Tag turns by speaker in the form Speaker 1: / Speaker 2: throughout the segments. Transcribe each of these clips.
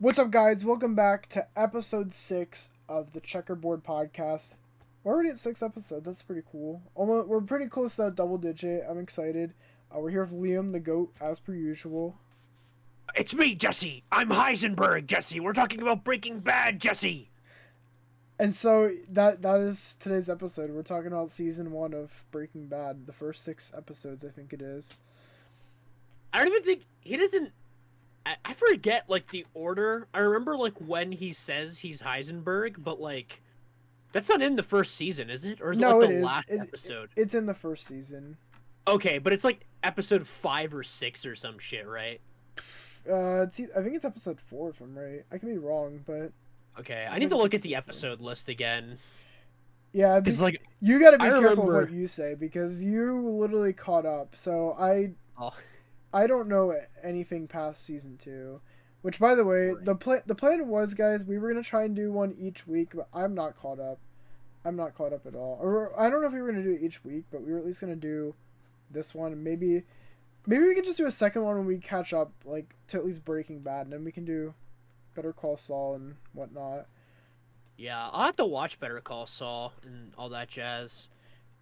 Speaker 1: What's up, guys? Welcome back to episode 6 of the Checkerboard Podcast. We're already at 6 episodes. That's pretty cool. We're pretty close to that double digit. I'm excited. We're here with Liam, the GOAT, as per usual.
Speaker 2: It's me, Jesse. I'm Heisenberg, Jesse. We're talking about Breaking Bad, Jesse.
Speaker 1: And so that is today's episode. We're talking about season 1 of Breaking Bad. The first 6 episodes, I think it is.
Speaker 2: I don't even think he doesn't. I forget like the order. I remember like when he says he's Heisenberg, but like that's not in the first season, is it? Or is it like the last episode?
Speaker 1: It's in the first season.
Speaker 2: Okay, but it's like episode 5 or 6 or some shit, right?
Speaker 1: I think it's episode 4 if I'm right. I can be wrong, but
Speaker 2: okay, I need to look at the episode list again.
Speaker 1: Yeah,
Speaker 2: because like
Speaker 1: you got to be careful of what you say because you literally caught up. So I don't know anything past season 2, which, by the way,
Speaker 2: right.
Speaker 1: the plan was, guys, we were gonna try and do one each week, but I'm not caught up. I'm not caught up at all. Or I don't know if we were gonna do it each week, but we were at least gonna do this one. Maybe we can just do a second one when we catch up, like to at least Breaking Bad, and then we can do Better Call Saul and whatnot.
Speaker 2: Yeah, I'll have to watch Better Call Saul and all that jazz.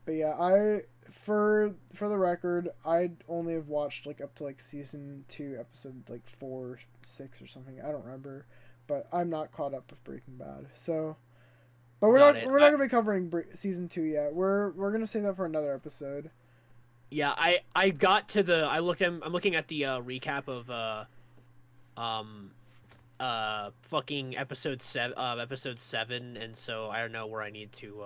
Speaker 1: But yeah, for the record, I only have watched like up to like season 2, episode like 4, 6 or something. I don't remember, but I'm not caught up with Breaking Bad. So, but we're not gonna be covering season 2 yet. We're gonna save that for another episode.
Speaker 2: Yeah, I got to the I'm looking at the recap of fucking episode 7, and so I don't know where I need to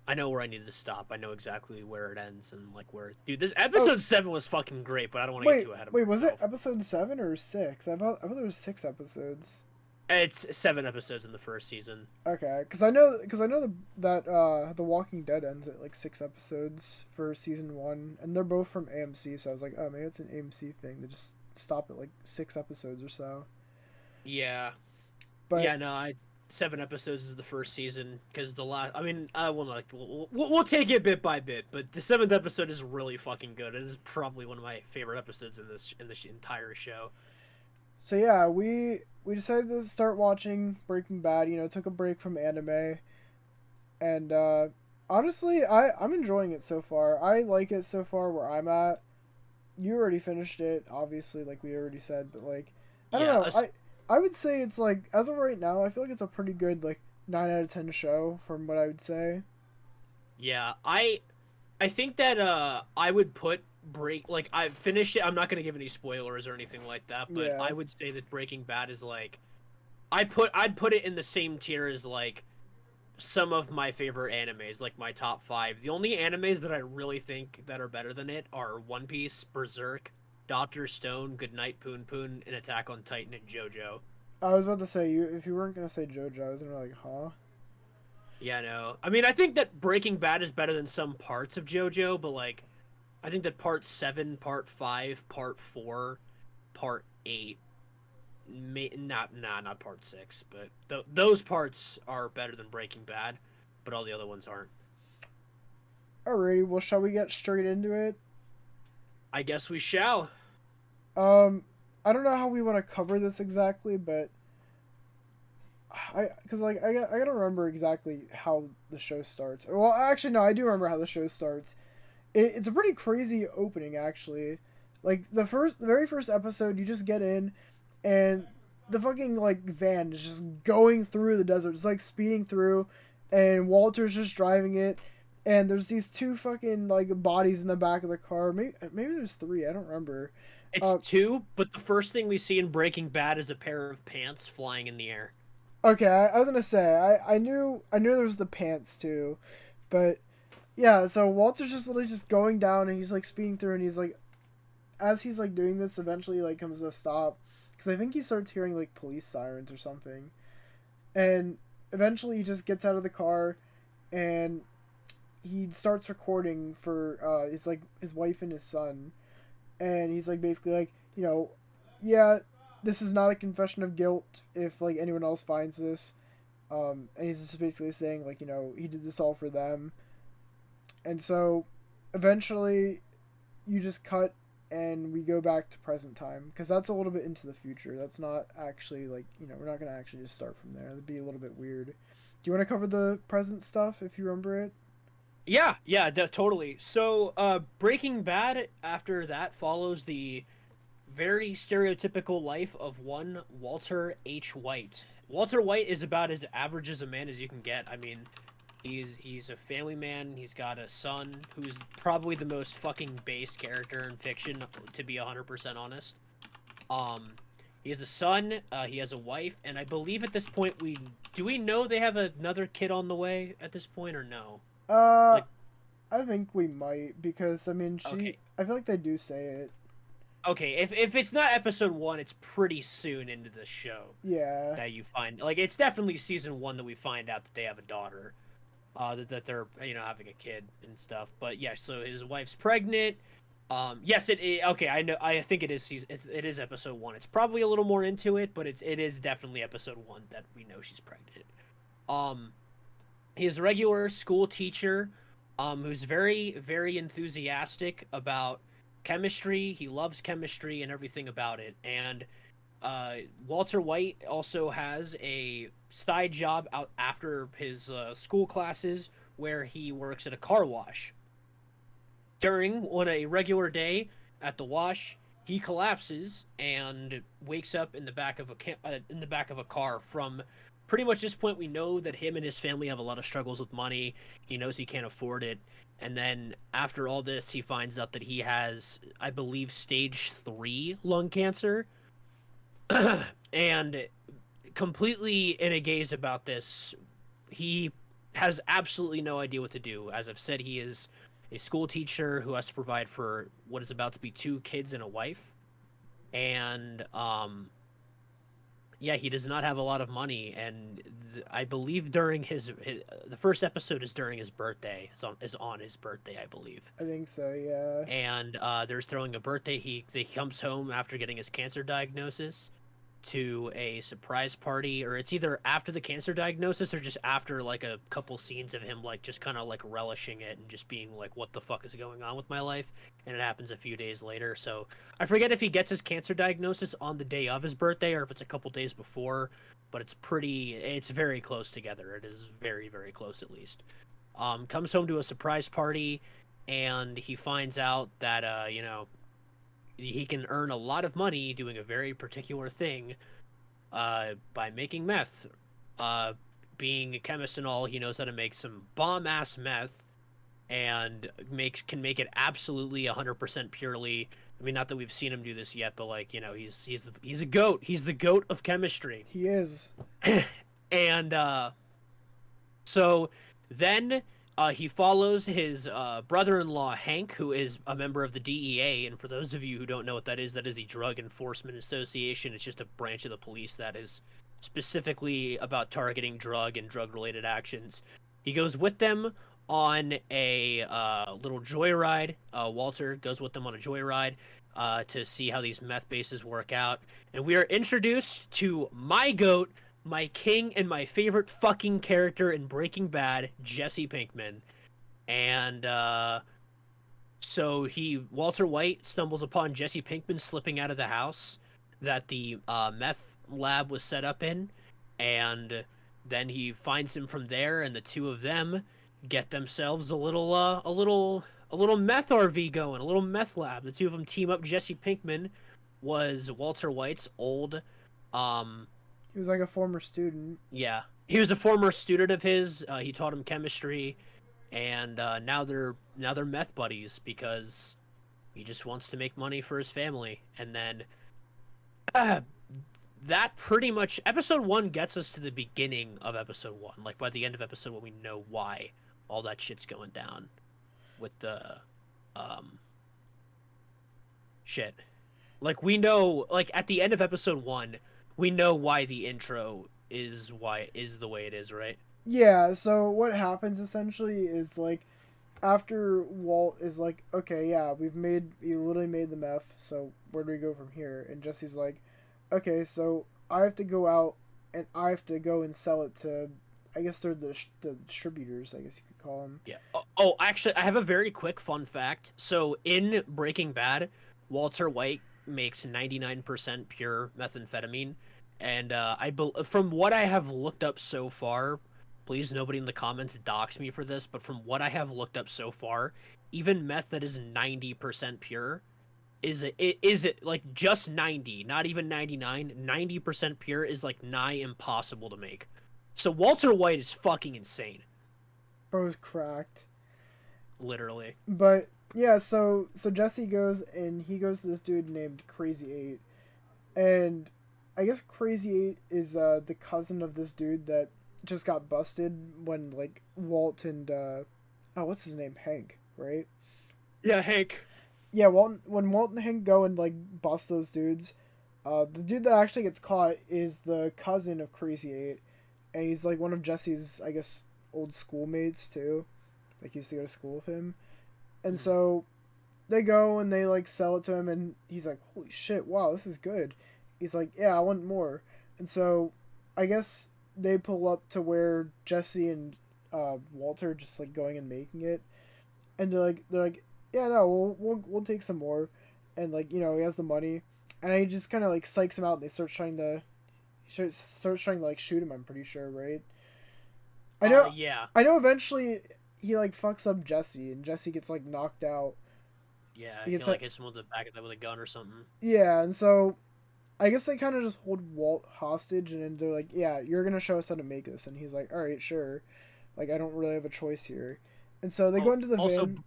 Speaker 2: I know where I need to stop. I know exactly where it ends and like where. Dude, this episode 7 was fucking great, but I don't want to get too ahead of myself.
Speaker 1: Wait, was it episode 7 or 6? I thought there was 6 episodes.
Speaker 2: It's 7 episodes in the first season.
Speaker 1: Okay, because I know that The Walking Dead ends at like 6 episodes for season 1, and they're both from AMC. So I was like, oh, maybe it's an AMC thing. They just stop at like 6 episodes or so.
Speaker 2: Yeah,
Speaker 1: but
Speaker 2: yeah, no, 7 episodes is the first season because the last. I mean, we'll take it bit by bit, but the 7th episode is really fucking good. It is probably one of my favorite episodes in this entire show.
Speaker 1: So yeah, we decided to start watching Breaking Bad. You know, took a break from anime, and honestly, I'm enjoying it so far. I like it so far where I'm at. You already finished it, obviously, like we already said, but like I don't know. I would say it's like, as of right now, I feel like it's a pretty good like 9 out of 10 show from what I would say.
Speaker 2: Yeah, I think that I would put I finished it. I'm not gonna give any spoilers or anything like that, but
Speaker 1: Yeah.
Speaker 2: I would say that Breaking Bad is like I'd put it in the same tier as like some of my favorite animes, like my top 5. The only animes that I really think that are better than it are One Piece, Berserk, Doctor Stone, Goodnight Poon Poon, and Attack on Titan and JoJo.
Speaker 1: I was about to say, if you weren't gonna say JoJo, I was gonna be like, huh?
Speaker 2: Yeah, no. I mean, I think that Breaking Bad is better than some parts of JoJo, but like I think that part 7, part 5, part 4, part 8, not part 6, but those parts are better than Breaking Bad, but all the other ones aren't.
Speaker 1: Alrighty, well, shall we get straight into it?
Speaker 2: I guess we shall.
Speaker 1: I don't know how we want to cover this exactly, but I gotta remember exactly how the show starts. Well, actually, no, I do remember how the show starts. It's a pretty crazy opening, actually. Like the very first episode, you just get in, and the fucking like van is just going through the desert. It's like speeding through, and Walter's just driving it. And there's these 2 fucking like bodies in the back of the car. Maybe there's 3. I don't remember.
Speaker 2: It's 2, but the first thing we see in Breaking Bad is a pair of pants flying in the air.
Speaker 1: Okay, I was gonna say I knew there was the pants too, but yeah. So Walter's just literally just going down, and he's like speeding through, and he's like, as he's like doing this, eventually like comes to a stop, because I think he starts hearing like police sirens or something, and eventually he just gets out of the car, and he starts recording for his wife and his son, and he's like basically like, you know, yeah, this is not a confession of guilt if like anyone else finds this, and he's just basically saying like, you know, he did this all for them. And so eventually you just cut and we go back to present time because that's a little bit into the future. That's not actually like we're not gonna actually just start from there. That'd be a little bit weird. Do you want to cover the present stuff if you remember it?
Speaker 2: Yeah, totally. So, Breaking Bad after that follows the very stereotypical life of one Walter H. White. Walter White is about as average as a man as you can get. I mean, he's a family man. He's got a son who's probably the most fucking base character in fiction, to be 100% honest. Um, he has a son. He has a wife, and I believe at this point we know they have another kid on the way at this point or no?
Speaker 1: Uh,
Speaker 2: Like,
Speaker 1: I think we might because I mean
Speaker 2: okay,
Speaker 1: I feel like they do say it.
Speaker 2: okay. If it's not episode 1, it's pretty soon into the show
Speaker 1: Yeah.
Speaker 2: that you find, like, it's definitely season 1 that we find out that they have a daughter. That they're having a kid and stuff. But yeah, so his wife's pregnant. Yes, okay. I know. I think it is. It is episode 1. It's probably a little more into it, but it is definitely episode 1 that we know she's pregnant. Um, he's a regular school teacher, who's very very enthusiastic about chemistry. He loves chemistry and everything about it. And Walter White also has a side job out after his school classes where he works at a car wash. On a regular day at the wash, he collapses and wakes up in the back of a car. From pretty much this point, we know that him and his family have a lot of struggles with money. He knows he can't afford it. And then after all this, he finds out that he has, I believe, stage 3 lung cancer. And completely in a gaze about this, he has absolutely no idea what to do. As I've said, he is a school teacher who has to provide for what is about to be 2 kids and a wife. And yeah, he does not have a lot of money. And I believe during the first episode is during his birthday. Is on his birthday, I believe.
Speaker 1: I think so. Yeah.
Speaker 2: And there's throwing a birthday. He comes home after getting his cancer diagnosis to a surprise party, or it's either after the cancer diagnosis or just after like a couple scenes of him like just kind of like relishing it and just being like, what the fuck is going on with my life? And it happens a few days later. So I forget if he gets his cancer diagnosis on the day of his birthday or if it's a couple days before, but it's very close together. It is very very close, at least. Comes home to a surprise party, and he finds out that he can earn a lot of money doing a very particular thing, by making meth. Being a chemist and all, he knows how to make some bomb ass meth, and can make it absolutely 100% purely. I mean, not that we've seen him do this yet, but like he's a goat. He's the goat of chemistry.
Speaker 1: He is.
Speaker 2: And so then he follows his brother-in-law, Hank, who is a member of the DEA. And for those of you who don't know what that is the Drug Enforcement Association. It's just a branch of the police that is specifically about targeting drug and drug-related actions. He goes with them on a little joyride. Walter goes with them on a joyride to see how these meth bases work out. And we are introduced to my goat, my king, and my favorite fucking character in Breaking Bad, Jesse Pinkman. And so Walter White stumbles upon Jesse Pinkman slipping out of the house that the meth lab was set up in, and then he finds him from there, and the two of them get themselves a little meth RV going, a little meth lab. The two of them team up. Jesse Pinkman was Walter White's old
Speaker 1: He was like a former student.
Speaker 2: Yeah, he was a former student of his. He taught him chemistry, and now they're meth buddies because he just wants to make money for his family. And then that pretty much episode 1 gets us to the beginning of episode 1. Like by the end of episode 1, we know why all that shit's going down with the shit. Like we know, like at the end of episode 1. We know why the intro is the way it is, right?
Speaker 1: Yeah, so what happens essentially is like after Walt is like, okay, yeah, you literally made the meth, so where do we go from here? And Jesse's like, okay, so I have to go out and I have to go and sell it to, I guess they're the distributors, I guess you could call them.
Speaker 2: Yeah. Oh, actually, I have a very quick fun fact. So in Breaking Bad, Walter White makes 99% pure methamphetamine, and from what I have looked up so far, please nobody in the comments dox me for this, but from what I have looked up so far, even meth that is 90% pure is it like just 90, not even 99, 90% pure is like nigh impossible to make. So Walter White is fucking insane,
Speaker 1: Bro's cracked.
Speaker 2: literally.
Speaker 1: But yeah, so Jesse goes and he goes to this dude named Crazy Eight, and I guess Crazy Eight is the cousin of this dude that just got busted when like Walt and what's his name, Hank, right?
Speaker 2: Yeah, Hank.
Speaker 1: Yeah, when Walt and Hank go and like bust those dudes, the dude that actually gets caught is the cousin of Crazy Eight, and he's like one of Jesse's, I guess, old schoolmates too. Like he used to go to school with him, and so they go and they like sell it to him, and he's like, "Holy shit! Wow, this is good." He's like, "Yeah, I want more," and so I guess they pull up to where Jesse and Walter are just like going and making it, and they're like, yeah, no, we'll take some more, and like he has the money, and he just kind of like psychs him out. And they starts trying to like shoot him. I'm pretty sure, right? I know.
Speaker 2: Yeah.
Speaker 1: I know. Eventually, he like fucks up Jesse, and Jesse gets like knocked out.
Speaker 2: Yeah,
Speaker 1: He
Speaker 2: he
Speaker 1: gets
Speaker 2: like hits him with the back of the with a gun or something.
Speaker 1: yeah, and so I guess they kind of just hold Walt hostage, and then they're like, yeah, you're gonna show us how to make this, and he's like, all right, sure. Like I don't really have a choice here, and so they go into the
Speaker 2: also,
Speaker 1: van.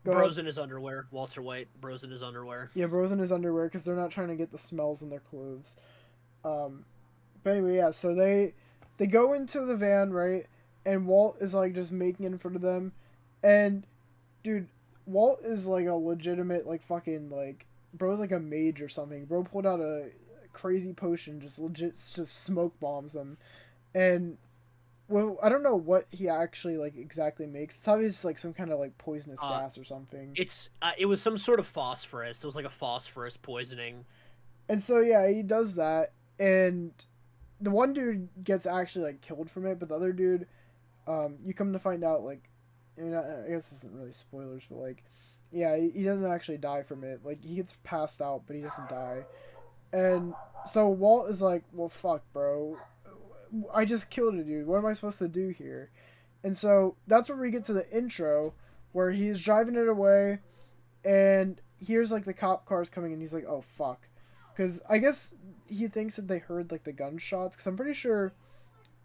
Speaker 2: Bros in his underwear. Walter White, bros in his underwear.
Speaker 1: Yeah, bros in his underwear because they're not trying to get the smells in their clothes. But anyway, yeah. So they go into the van, right, and Walt is like just making it in front of them, and dude, Walt is like a legitimate like fucking like bro's like a mage or something. Bro pulled out a crazy potion, just legit just smoke bombs them, and well, I don't know what he actually like exactly makes. It's obviously like some kind of like poisonous gas or something.
Speaker 2: It was some sort of phosphorus. It was like a phosphorus poisoning.
Speaker 1: And so yeah, he does that, and the one dude gets actually like killed from it, but the other dude, you come to find out like, I mean, I guess this isn't really spoilers, but like, yeah, he doesn't actually die from it. Like he gets passed out, but he doesn't die. And so Walt is like, well, fuck, bro, I just killed a dude. What am I supposed to do here? And so that's where we get to the intro, where he's driving it away, and here's like the cop cars coming, and he's like, oh fuck, because I guess he thinks that they heard like the gunshots, because I'm pretty sure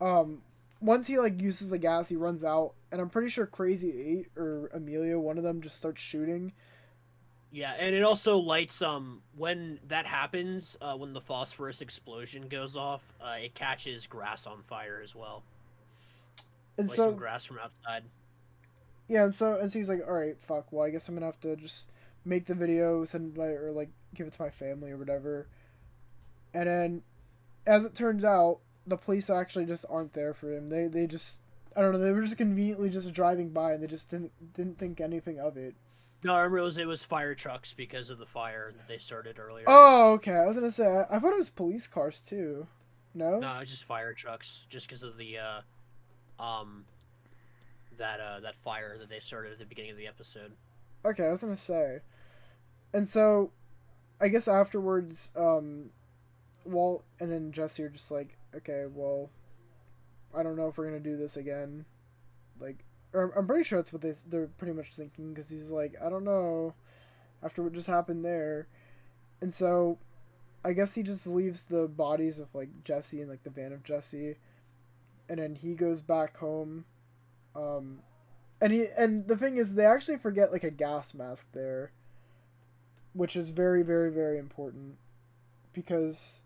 Speaker 1: once he like uses the gas he runs out, and I'm pretty sure Crazy Eight or Amelia, one of them, just starts shooting.
Speaker 2: Yeah, and it also lights when that happens, when the phosphorus explosion goes off, it catches grass on fire as well.
Speaker 1: And
Speaker 2: like
Speaker 1: so
Speaker 2: some grass from outside.
Speaker 1: yeah, and so he's like, all right, fuck, well I guess I'm gonna have to just make the video, send my, or like give it to my family or whatever. And then as it turns out, the police actually just aren't there for him. They just, I don't know, they were just conveniently just driving by, and they just didn't think anything of it.
Speaker 2: No, I remember it was fire trucks because of the fire that they started earlier.
Speaker 1: Oh, okay. I was gonna say I thought it was police cars too. No.
Speaker 2: No, it's just fire trucks, just because of the um that fire that they started at the beginning of the episode.
Speaker 1: Okay, I was gonna say. And so, I guess afterwards, Walt and then Jesse are just like, okay, well, I don't know if we're gonna do this again. Like, or I'm pretty sure that's what they're pretty much thinking, because he's like, I don't know, after what just happened there. And so I guess he just leaves the bodies of like Jesse and like the van of Jesse, and then he goes back home. And the thing is, they actually forget like a gas mask there, which is very very very important, because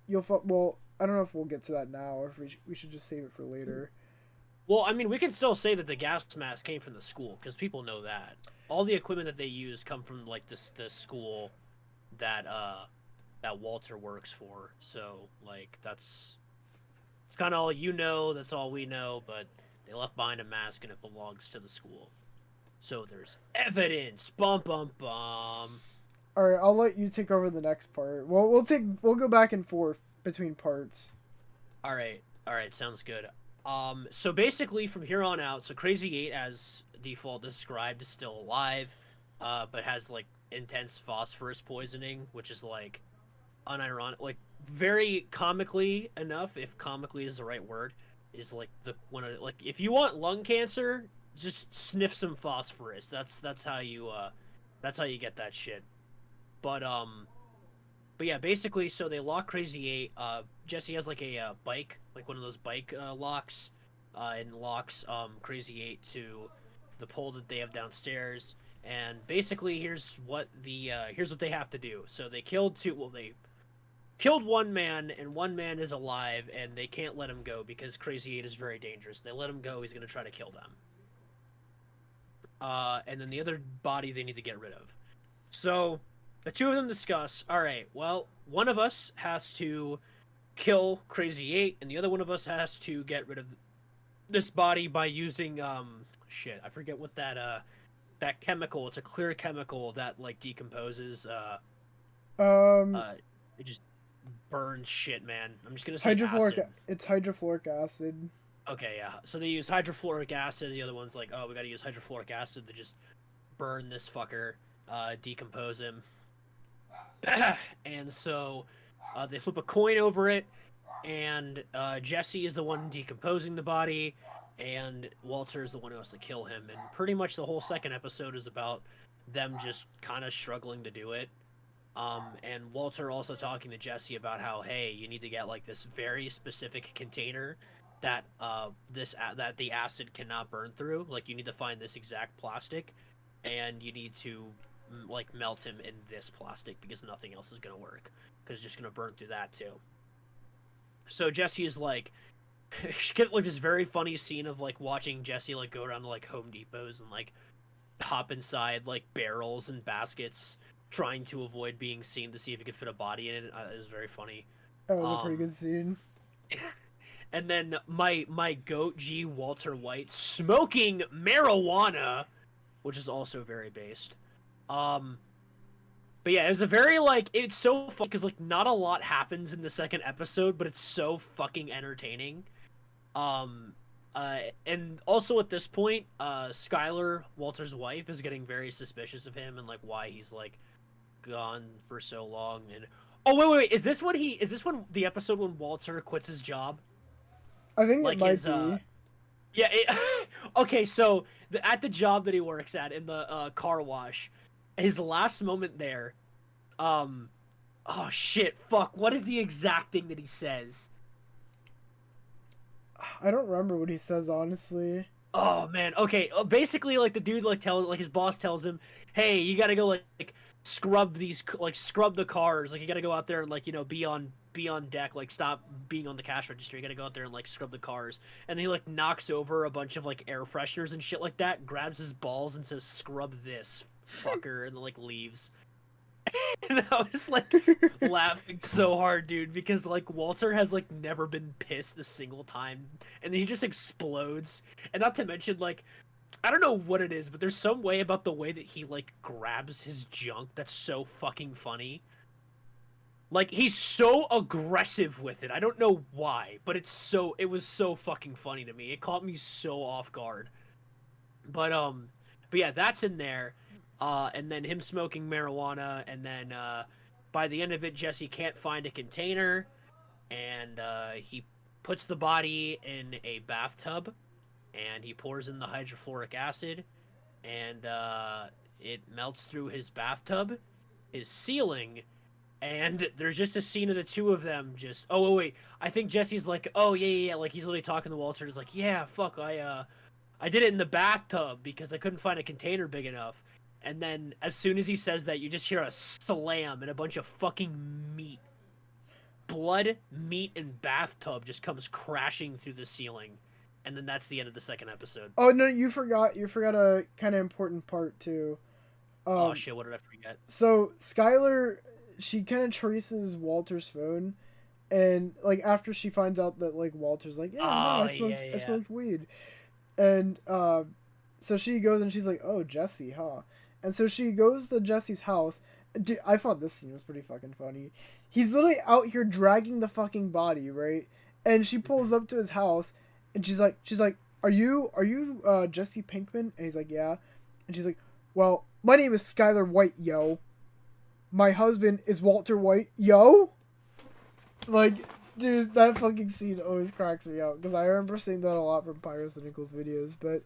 Speaker 1: well, I don't know if we'll get to that now, or if we should just save it for later.
Speaker 2: Well, I mean, we can still say that the gas mask came from the school, because people know that. All the equipment that they use come from like the school that Walter works for. So like it's kind of all you know. That's all we know. But they left behind a mask, and it belongs to the school. So there's evidence. Bum bum bum.
Speaker 1: All right, I'll let you take over the next part. We'll go back and forth between parts.
Speaker 2: All right, sounds good. So basically from here on out, so Crazy 8, as Default described, is still alive, but has like intense phosphorus poisoning, which is like unironic, like very comically enough, if comically is the right word, is like the one of like if you want lung cancer, just sniff some phosphorus. That's how you get that shit. But but yeah, basically, so they lock Crazy Eight. Jesse has like a bike, like one of those bike locks, and locks Crazy Eight to the pole that they have downstairs. And basically, here's what they have to do. So they killed two. Well, they killed one man, and one man is alive, and they can't let him go because Crazy Eight is very dangerous. They let him go, he's gonna try to kill them. And then the other body they need to get rid of. So the two of them discuss, all right, well, one of us has to kill Crazy Eight, and the other one of us has to get rid of this body by using shit. I forget what that chemical. It's a clear chemical that like decomposes. It just burns shit, man. I'm just gonna say acid.
Speaker 1: It's hydrofluoric acid.
Speaker 2: Okay, yeah. So they use hydrofluoric acid. The other one's like, oh, we gotta use hydrofluoric acid to just burn this fucker, decompose him. And so they flip a coin over it, and Jesse is the one decomposing the body, and Walter is the one who has to kill him. And pretty much the whole second episode is about them just kind of struggling to do it. And Walter also talking to Jesse about how, hey, you need to get like this very specific container that that the acid cannot burn through. Like you need to find this exact plastic, and you need to like melt him in this plastic because nothing else is gonna work because it's just gonna burn through that too. So Jesse is like, get like this very funny scene of like watching Jesse like go around to like Home Depots and like hop inside like barrels and baskets, trying to avoid being seen to see if he could fit a body in it. It was very funny.
Speaker 1: That was a pretty good scene.
Speaker 2: And then my goat G Walter White smoking marijuana, which is also very based. But yeah, it was a very like, it's so fun because like not a lot happens in the second episode, but it's so fucking entertaining. And also at this point, Skylar, Walter's wife, is getting very suspicious of him and like why he's like gone for so long. And oh wait, is this when the episode when Walter quits his job?
Speaker 1: I think like it might be.
Speaker 2: Yeah. Okay, so at the job that he works at in the car wash, his last moment there. Oh shit! Fuck! What is the exact thing that he says?
Speaker 1: I don't remember what he says, honestly.
Speaker 2: Oh man. Okay. Basically, like the dude his boss tells him, "Hey, you gotta go like scrub the cars. Like you gotta go out there and like be on deck. Like stop being on the cash register. You gotta go out there and like scrub the cars." And then he like knocks over a bunch of like air fresheners and shit like that. Grabs his balls and says, "Scrub this, fucker," and then like leaves. And I was like laughing so hard, dude, because like Walter has like never been pissed a single time, and then he just explodes. And not to mention, like, I don't know what it is, but there's some way about the way that he like grabs his junk that's so fucking funny. Like he's so aggressive with it. I don't know why, but it was so fucking funny to me. It caught me so off guard. But yeah, that's in there. And then him smoking marijuana, and then by the end of it, Jesse can't find a container, and he puts the body in a bathtub, and he pours in the hydrofluoric acid, and it melts through his bathtub, his ceiling, and there's just a scene of the two of them just... Oh, wait, I think Jesse's like, oh, yeah, like he's literally talking to Walter, he's like, yeah, fuck, I did it in the bathtub because I couldn't find a container big enough. And then, as soon as he says that, you just hear a slam, and a bunch of fucking meat, blood, meat, and bathtub just comes crashing through the ceiling. And then that's the end of the second episode.
Speaker 1: Oh no, you forgot a kind of important part too.
Speaker 2: Oh shit, what did I forget?
Speaker 1: So Skylar, she kind of traces Walter's phone, and like after she finds out that like Walter's like, yeah, no, I smoked weed, and so she goes and she's like, oh, Jesse, huh? And so she goes to Jesse's house. Dude, I thought this scene was pretty fucking funny. He's literally out here dragging the fucking body, right? And she pulls up to his house, and she's like, are you Jesse Pinkman? And he's like, yeah. And she's like, well, my name is Skylar White, yo. my husband is Walter White, yo. Like, dude, that fucking scene always cracks me up because I remember seeing that a lot from Pirates and Nichols videos. But,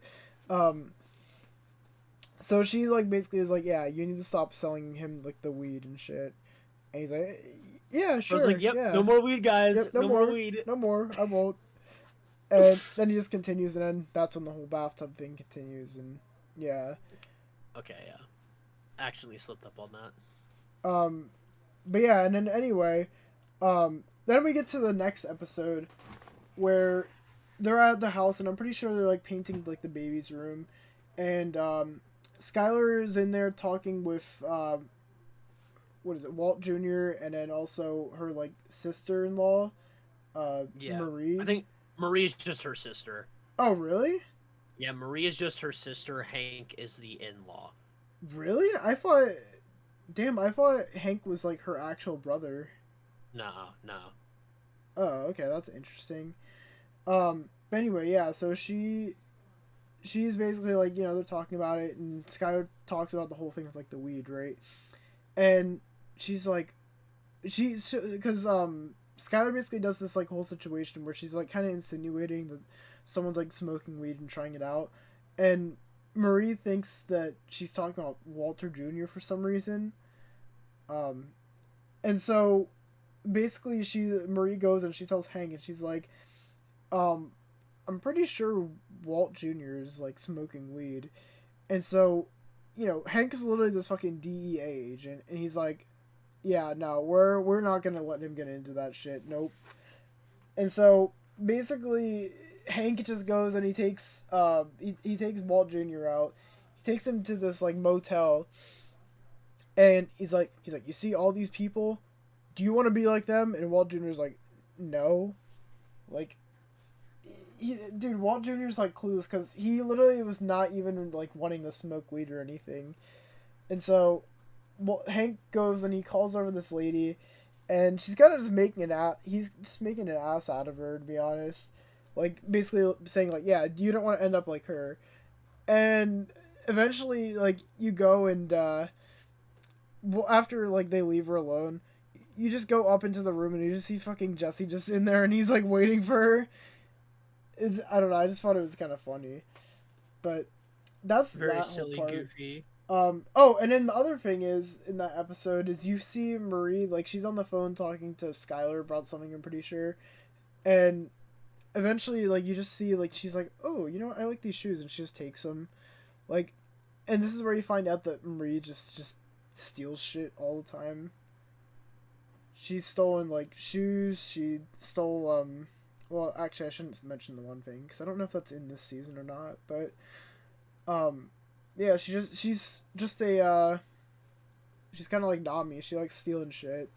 Speaker 1: so she like basically is like, yeah, you need to stop selling him like the weed and shit. And he's like, yeah,
Speaker 2: I was like,
Speaker 1: sure,
Speaker 2: yep,
Speaker 1: yeah,
Speaker 2: no more weed, guys.
Speaker 1: yep,
Speaker 2: No more weed.
Speaker 1: no more, I won't. And then he just continues, and then that's when the whole bathtub thing continues, and yeah.
Speaker 2: Okay, yeah. Accidentally slipped up on that.
Speaker 1: But yeah, and then anyway, then we get to the next episode where they're at the house, and I'm pretty sure they're like painting like the baby's room, and Skylar is in there talking with what is it, Walt Jr. and then also her like sister-in-law,
Speaker 2: Yeah.
Speaker 1: Marie.
Speaker 2: I think Marie's just her sister.
Speaker 1: Oh really?
Speaker 2: Yeah, Marie is just her sister. Hank is the in-law.
Speaker 1: Really? I thought. Damn, I thought Hank was like her actual brother.
Speaker 2: No.
Speaker 1: Oh, okay, that's interesting. But anyway, yeah, so she's basically like, they're talking about it, and Skylar talks about the whole thing with like the weed, right? And she's like, because Skylar basically does this like whole situation where she's like kind of insinuating that someone's like smoking weed and trying it out, and Marie thinks that she's talking about Walter Jr. for some reason. And so basically Marie goes and she tells Hank, and she's like, I'm pretty sure Walt Jr. is like smoking weed. And so, Hank is literally this fucking DEA agent, and he's like, yeah, no, we're not gonna let him get into that shit. Nope. And so basically Hank just goes and he takes he takes Walt Jr. out. He takes him to this like motel, and he's like, you see all these people? Do you want to be like them? And Walt Jr.'s like, no. Like, dude, Walt Jr.'s like clueless because he literally was not even like wanting to smoke weed or anything. And so, Hank goes and he calls over this lady, and she's kind of just he's just making an ass out of her, to be honest. Like, basically saying like, yeah, you don't want to end up like her. And eventually, like, you go and after like they leave her alone, you just go up into the room and you just see fucking Jesse just in there, and he's like waiting for her. I don't know, I just thought it was kind of funny. But that's
Speaker 2: Very
Speaker 1: that
Speaker 2: silly,
Speaker 1: whole part.
Speaker 2: goofy.
Speaker 1: Oh, and then the other thing is, in that episode, is you see Marie, like, she's on the phone talking to Skylar about something, I'm pretty sure. And eventually, like, you just see, like, she's like, oh, I like these shoes, and she just takes them. Like, and this is where you find out that Marie just steals shit all the time. She's stolen, like, shoes, she stole, well, actually, I shouldn't mention the one thing, because I don't know if that's in this season or not, but, yeah, she's just a, she's kind of like Nami. She likes stealing shit.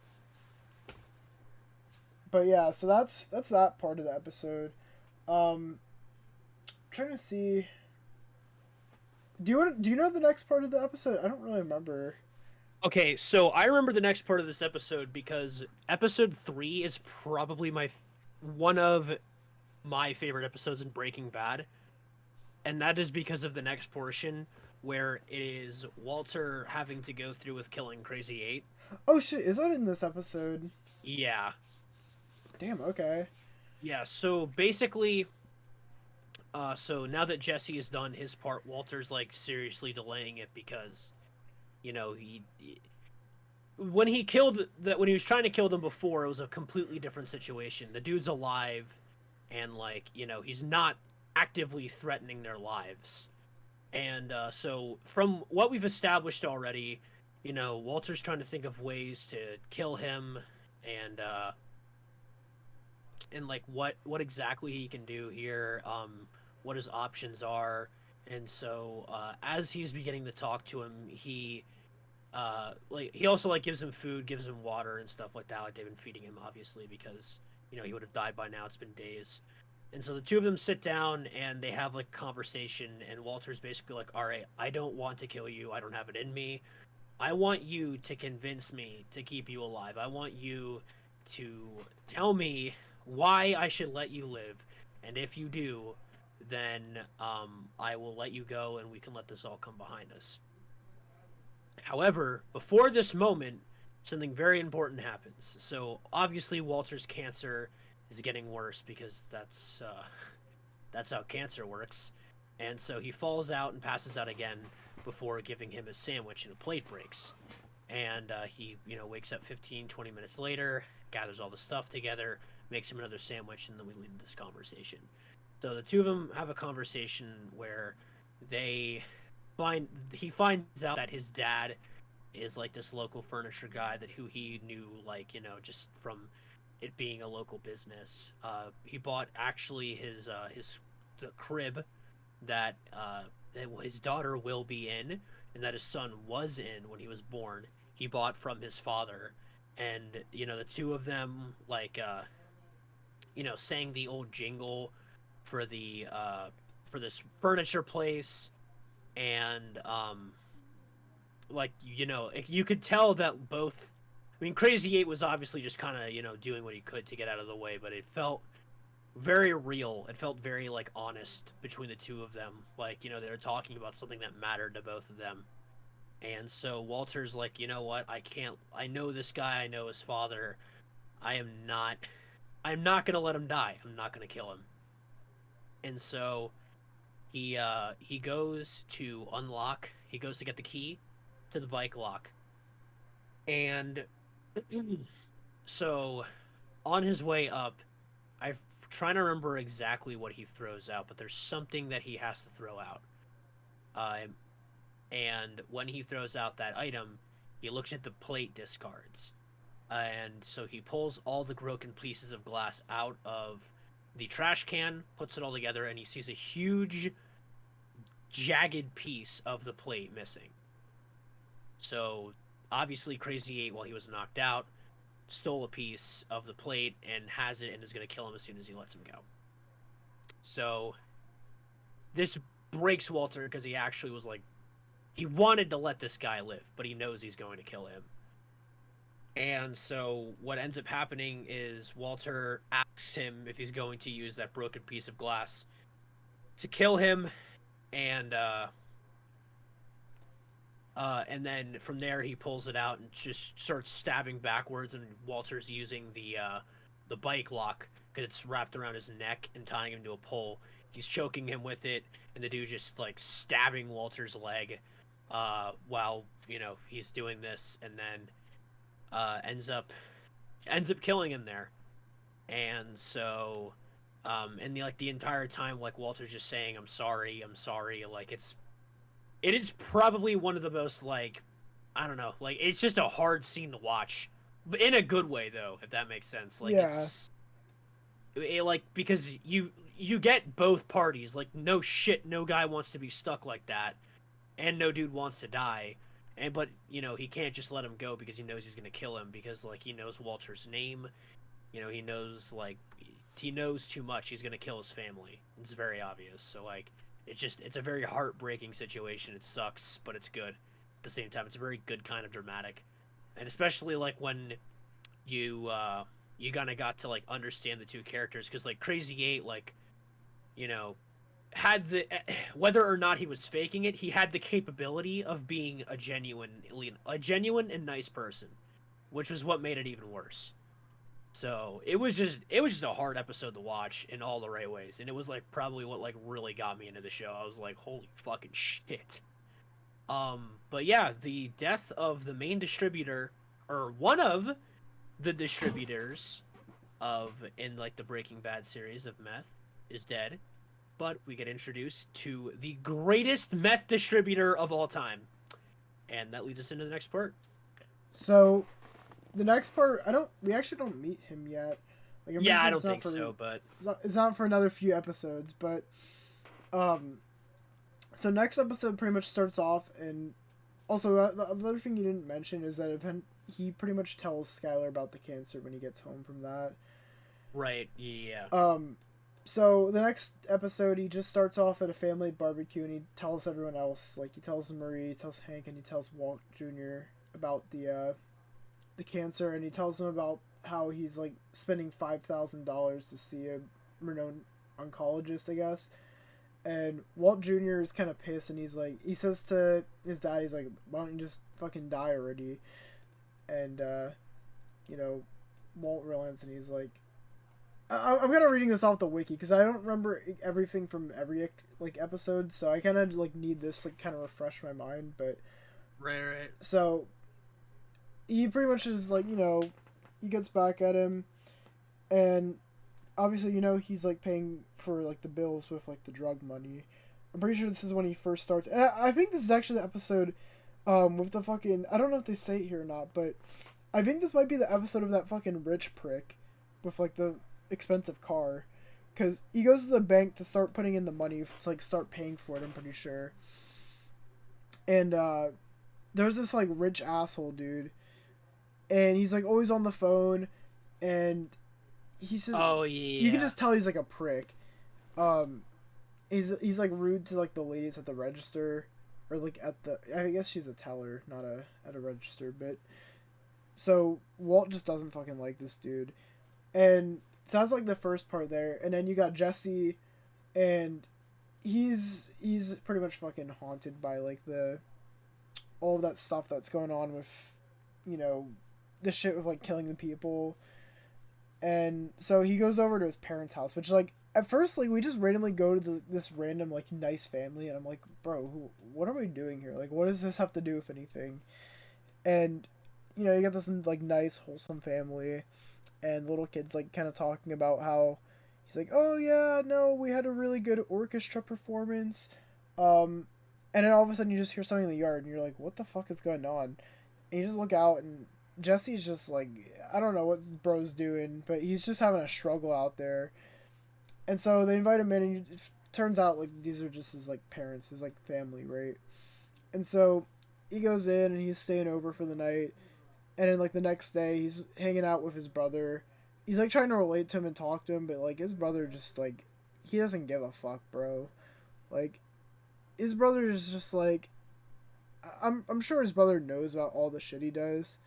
Speaker 1: But yeah, so that's that part of the episode. Trying to see. Do you know the next part of the episode? I don't really remember.
Speaker 2: Okay, so I remember the next part of this episode because episode 3 is probably one of my favorite episodes in Breaking Bad. And that is because of the next portion where it is Walter having to go through with killing Crazy 8.
Speaker 1: Oh shit, is that in this episode?
Speaker 2: Yeah.
Speaker 1: Damn, okay.
Speaker 2: Yeah, so basically, so now that Jesse has done his part, Walter's like seriously delaying it because, when he was trying to kill them before, it was a completely different situation. The dude's alive, and like, he's not actively threatening their lives. And so from what we've established already, Walter's trying to think of ways to kill him, and like what exactly he can do here, what his options are. And so as he's beginning to talk to him, he also like gives him food, gives him water and stuff like that. Like they've been feeding him, obviously, because he would have died by now. It's been days. And so the two of them sit down and they have like a conversation, and Walter's basically like, all right, I don't want to kill you. I don't have it in me. I want you to convince me to keep you alive. I want you to tell me why I should let you live. And if you do, then I will let you go and we can let this all come behind us. However, before this moment, something very important happens. So obviously Walter's cancer is getting worse because that's how cancer works. And so he falls out and passes out again before giving him a sandwich and a plate breaks. And he, wakes up 15, 20 minutes later, gathers all the stuff together, makes him another sandwich, and then we leave this conversation. So the two of them have a conversation where he finds out that his dad is like this local furniture guy who he knew, like, just from it being a local business. He bought actually the crib that his daughter will be in, and that his son was in when he was born. He bought from his father, and the two of them, like, sang the old jingle for for this furniture place, and like, you could tell that both. I mean, Crazy 8 was obviously just kind of doing what he could to get out of the way, but it felt very real. It felt very, like, honest between the two of them. Like, they were talking about something that mattered to both of them. And so Walter's like, you know what? I know this guy. I know his father. I'm not gonna let him die. I'm not gonna kill him. And so he goes to unlock. He goes to get the key to the bike lock. And so on his way up, I'm trying to remember exactly what he throws out, but there's something that he has to throw out. And when he throws out that item, he looks at the plate discards. And so he pulls all the broken pieces of glass out of the trash can, puts it all together, and he sees a huge, jagged piece of the plate missing. So obviously Crazy 8, while he was knocked out, stole a piece of the plate and has it and is going to kill him as soon as he lets him go. So this breaks Walter because he actually was like, he wanted to let this guy live, but he knows he's going to kill him. And so what ends up happening is Walter asks him if he's going to use that broken piece of glass to kill him, and then from there he pulls it out and just starts stabbing backwards, and Walter's using the bike lock because it's wrapped around his neck and tying him to a pole. He's choking him with it, and the dude just, like, stabbing Walter's leg while he's doing this, and then ends up killing him there. And so and the entire time, like, Walter's just saying, I'm sorry, like, it is probably one of the most, like, I don't know, like, it's just a hard scene to watch, but in a good way, though, if that makes sense. Like,
Speaker 1: Yeah.
Speaker 2: like, because you get both parties. Like, no shit, no guy wants to be stuck like that, and no dude wants to die. But he can't just let him go because he knows he's gonna kill him, because, like, he knows Walter's name. He knows, like, he knows too much. He's gonna kill his family. It's very obvious. So, like, it's a very heartbreaking situation. It sucks, but it's good at the same time. It's a very good kind of dramatic, and especially, like, when you kind of got to, like, understand the two characters, because, like, Crazy 8, like, had whether or not he was faking it, he had the capability of being a genuine and nice person, which was what made it even worse. So it was just a hard episode to watch in all the right ways, and it was, like, probably what, like, really got me into the show. I was like, holy fucking shit. But yeah, the death of the main distributor, or one of the distributors in, like, the Breaking Bad series of meth, is dead. But we get introduced to the greatest meth distributor of all time, and that leads us into the next part.
Speaker 1: So the next part, we actually don't meet him yet. Like,
Speaker 2: yeah, I don't think so, but
Speaker 1: it's not for another few episodes. But so next episode pretty much starts off, and also the other thing you didn't mention is that he pretty much tells Skylar about the cancer when he gets home from that.
Speaker 2: Right. Yeah.
Speaker 1: So the next episode, he just starts off at a family barbecue, and he tells everyone else, like, he tells Marie, he tells Hank, and he tells Walt Jr. about the cancer, and he tells them about how he's, like, spending $5,000 to see a renowned oncologist, I guess. And Walt Jr. is kind of pissed, and he says to his dad, he's like, why don't you just fucking die already? and you know, Walt relents, and he's like, I'm kind of reading this off the wiki because I don't remember everything from every like episode, so I kind of like need this like kind of refresh my mind. But
Speaker 2: Right.
Speaker 1: so he pretty much is like, he gets back at him, and obviously, he's like paying for like the bills with like the drug money. I'm pretty sure this is when he first starts. And I think this is actually the episode with the fucking, I don't know if they say it here or not, but I think this might be the episode of that fucking rich prick with like the expensive car, because he goes to the bank to start putting in the money to like start paying for it. I'm pretty sure. And there's this like rich asshole dude, and he's like always on the phone, and he's just,
Speaker 2: Oh yeah.
Speaker 1: you can just tell he's like a prick. He's like rude to like the ladies at the register, or like at the, I guess she's a teller, not at a register. But so Walt just doesn't fucking like this dude, and so that's like the first part there. And then you got Jesse, and he's pretty much fucking haunted by like all of that stuff that's going on with, the shit with like killing the people. And so he goes over to his parents' house, which like at first like we just randomly go to this random like nice family, and I'm like, bro, what are we doing here? Like, what does this have to do with anything? And you got this like nice wholesome family, and little kids like kind of talking about how he's like, oh yeah, no, we had a really good orchestra performance, and then all of a sudden you just hear something in the yard, and you're like, what the fuck is going on? And you just look out, and Jesse's just like, I don't know what this bro's doing, but he's just having a struggle out there. And so they invite him in, and it turns out like these are just his like parents, his like family, right? And so he goes in, and he's staying over for the night, and then like the next day he's hanging out with his brother. He's like trying to relate to him and talk to him, but like his brother just like, he doesn't give a fuck, bro. Like his brother is just like, I'm sure his brother knows about all the shit he does,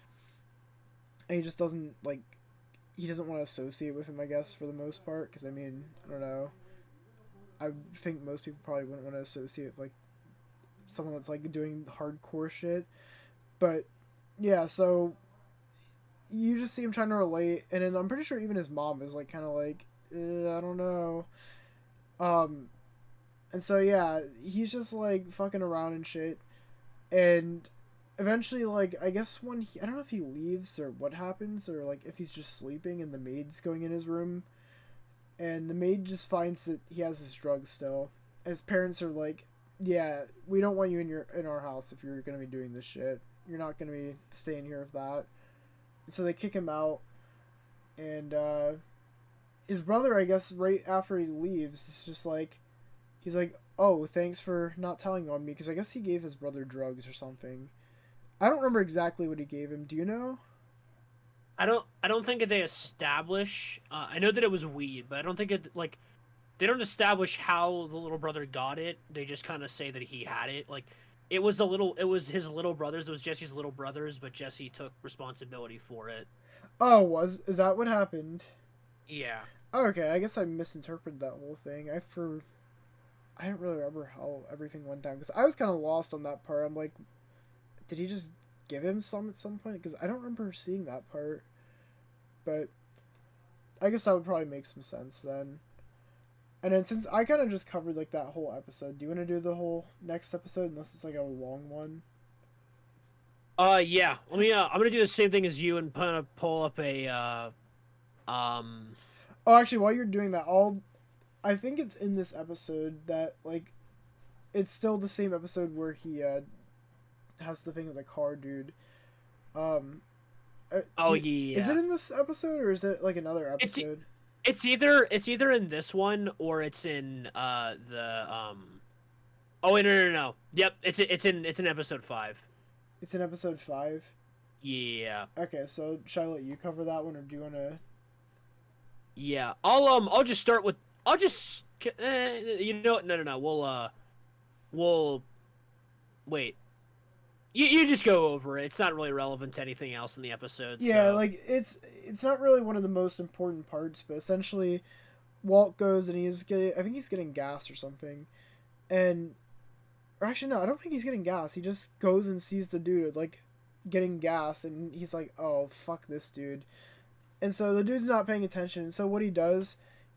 Speaker 1: and he just doesn't like, he doesn't want to associate with him, I guess, for the most part, because I mean, I don't know, I think most people probably wouldn't want to associate with like someone that's like doing hardcore shit. But yeah, so you just see him trying to relate, and then I'm pretty sure even his mom is like kind of like, I don't know. And so yeah, he's just like fucking around and shit, and eventually, like, I guess when I don't know if he leaves or what happens, or like if he's just sleeping and the maid's going in his room, and the maid just finds that he has his drugs still, and his parents are like, yeah, we don't want you in our house if you're gonna be doing this shit. You're not gonna be staying here with that. And so they kick him out, and his brother, I guess, right after he leaves, is just like, he's like, oh, thanks for not telling on me, because I guess he gave his brother drugs or something. I don't remember exactly what he gave him. Do you know?
Speaker 2: I don't think that they establish. I know that it was weed, but I don't think it like they don't establish how the little brother got it. They just kind of say that he had it. Like it was his little brothers. It was Jesse's little brothers, but Jesse took responsibility for it.
Speaker 1: Oh, is that what happened?
Speaker 2: Yeah.
Speaker 1: Oh, okay, I guess I misinterpreted that whole thing. I don't really remember how everything went down, because I was kind of lost on that part. I'm like, did he just give him some at some point? Because I don't remember seeing that part. But I guess that would probably make some sense then. And then since I kind of just covered like that whole episode, do you want to do the whole next episode unless it's like a long one?
Speaker 2: Yeah. Let me. I'm gonna do the same thing as you and kind of pull up a.
Speaker 1: Oh, actually, while you're doing that, I think it's in this episode that like, it's still the same episode where he has the thing with the car dude.
Speaker 2: Yeah.
Speaker 1: Is it in this episode or is it like another episode?
Speaker 2: It's either in this one or it's in the Oh wait, no. Yep, it's in episode 5.
Speaker 1: It's in episode 5.
Speaker 2: Yeah.
Speaker 1: Okay, so should I let you cover that one, or do you want to?
Speaker 2: Yeah, I'll just start with you know what? No. We'll wait. You just go over it. It's not really relevant to anything else in the episode.
Speaker 1: Yeah,
Speaker 2: so.
Speaker 1: like it's not really one of the most important parts, but essentially, Walt goes and I think he's getting gas or something, or actually no, I don't think he's getting gas. He just goes and sees the dude like getting gas, and he's like, oh, fuck this dude. And so the dude's not paying attention. And so what he does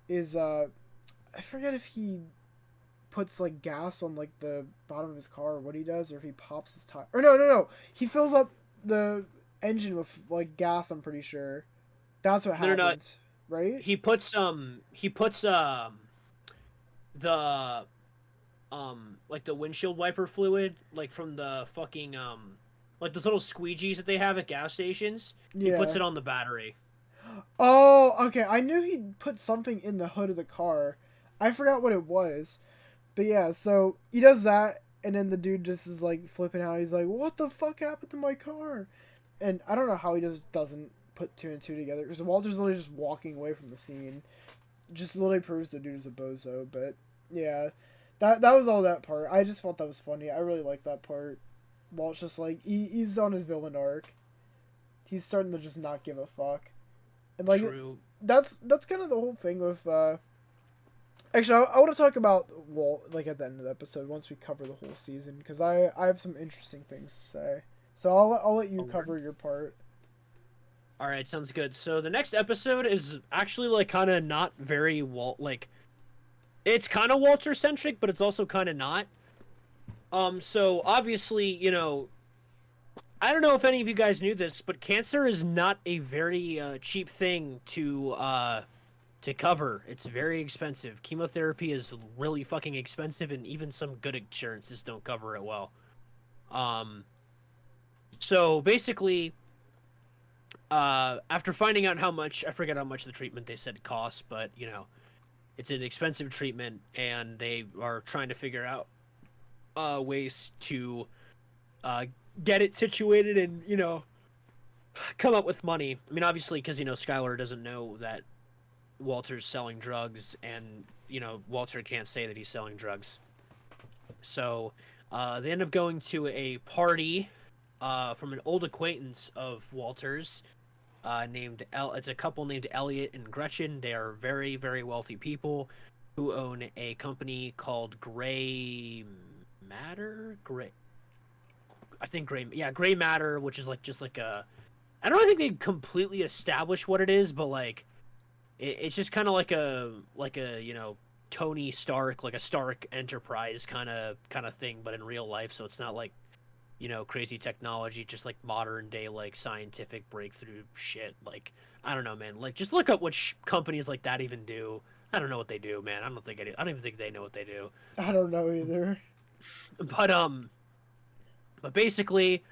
Speaker 1: is, I forget if he puts like gas on like the bottom of his car or what he does, or if he pops his tire. Or no. He fills up the engine with like gas, I'm pretty sure. That's what
Speaker 2: No, no, no.
Speaker 1: happens, right?
Speaker 2: He puts the like the windshield wiper fluid, like from the fucking like those little squeegees that they have at gas stations. He puts
Speaker 1: Yeah.
Speaker 2: it on the battery.
Speaker 1: Oh, okay. I knew he put something in the hood of the car. I forgot what it was. But yeah, so he does that, and then the dude just is like flipping out. He's like, "What the fuck happened to my car?" And I don't know how he just doesn't put two and two together, because Walter's literally just walking away from the scene. Just literally proves the dude is a bozo. But yeah, that was all that part. I just thought that was funny. I really like that part. Walt's just like he's on his villain arc. He's starting to just not give a fuck, and like
Speaker 2: True.
Speaker 1: that's kind of the whole thing with. Actually, I want to talk about Walt like at the end of the episode once we cover the whole season, because I have some interesting things to say. So I'll let you cover your part.
Speaker 2: All right, sounds good. So the next episode is actually like kind of not very it's kind of Walter centric, but it's also kind of not. So obviously, I don't know if any of you guys knew this, but cancer is not a very cheap thing to cover. It's very expensive. Chemotherapy is really fucking expensive, and even some good insurances don't cover it well. So basically, after finding out how much, I forget how much the treatment they said costs, but it's an expensive treatment, and they are trying to figure out ways to get it situated and come up with money. I mean, obviously, because Skylar doesn't know that Walter's selling drugs, and Walter can't say that he's selling drugs. So they end up going to a party from an old acquaintance of Walter's named It's a couple named Elliot and Gretchen. They are very, very wealthy people who own a company called Gray Matter. Gray Matter, which is just like a. I don't think they completely establish what it is, but like it's just kind of like a Tony Stark, like a Stark Enterprise kind of thing, but in real life. So it's not like crazy technology, just like modern day like scientific breakthrough shit. Like I don't know, man. Like just look up what companies like that even do. I don't know what they do, man. I don't even think they know what they do.
Speaker 1: I don't know either.
Speaker 2: But basically,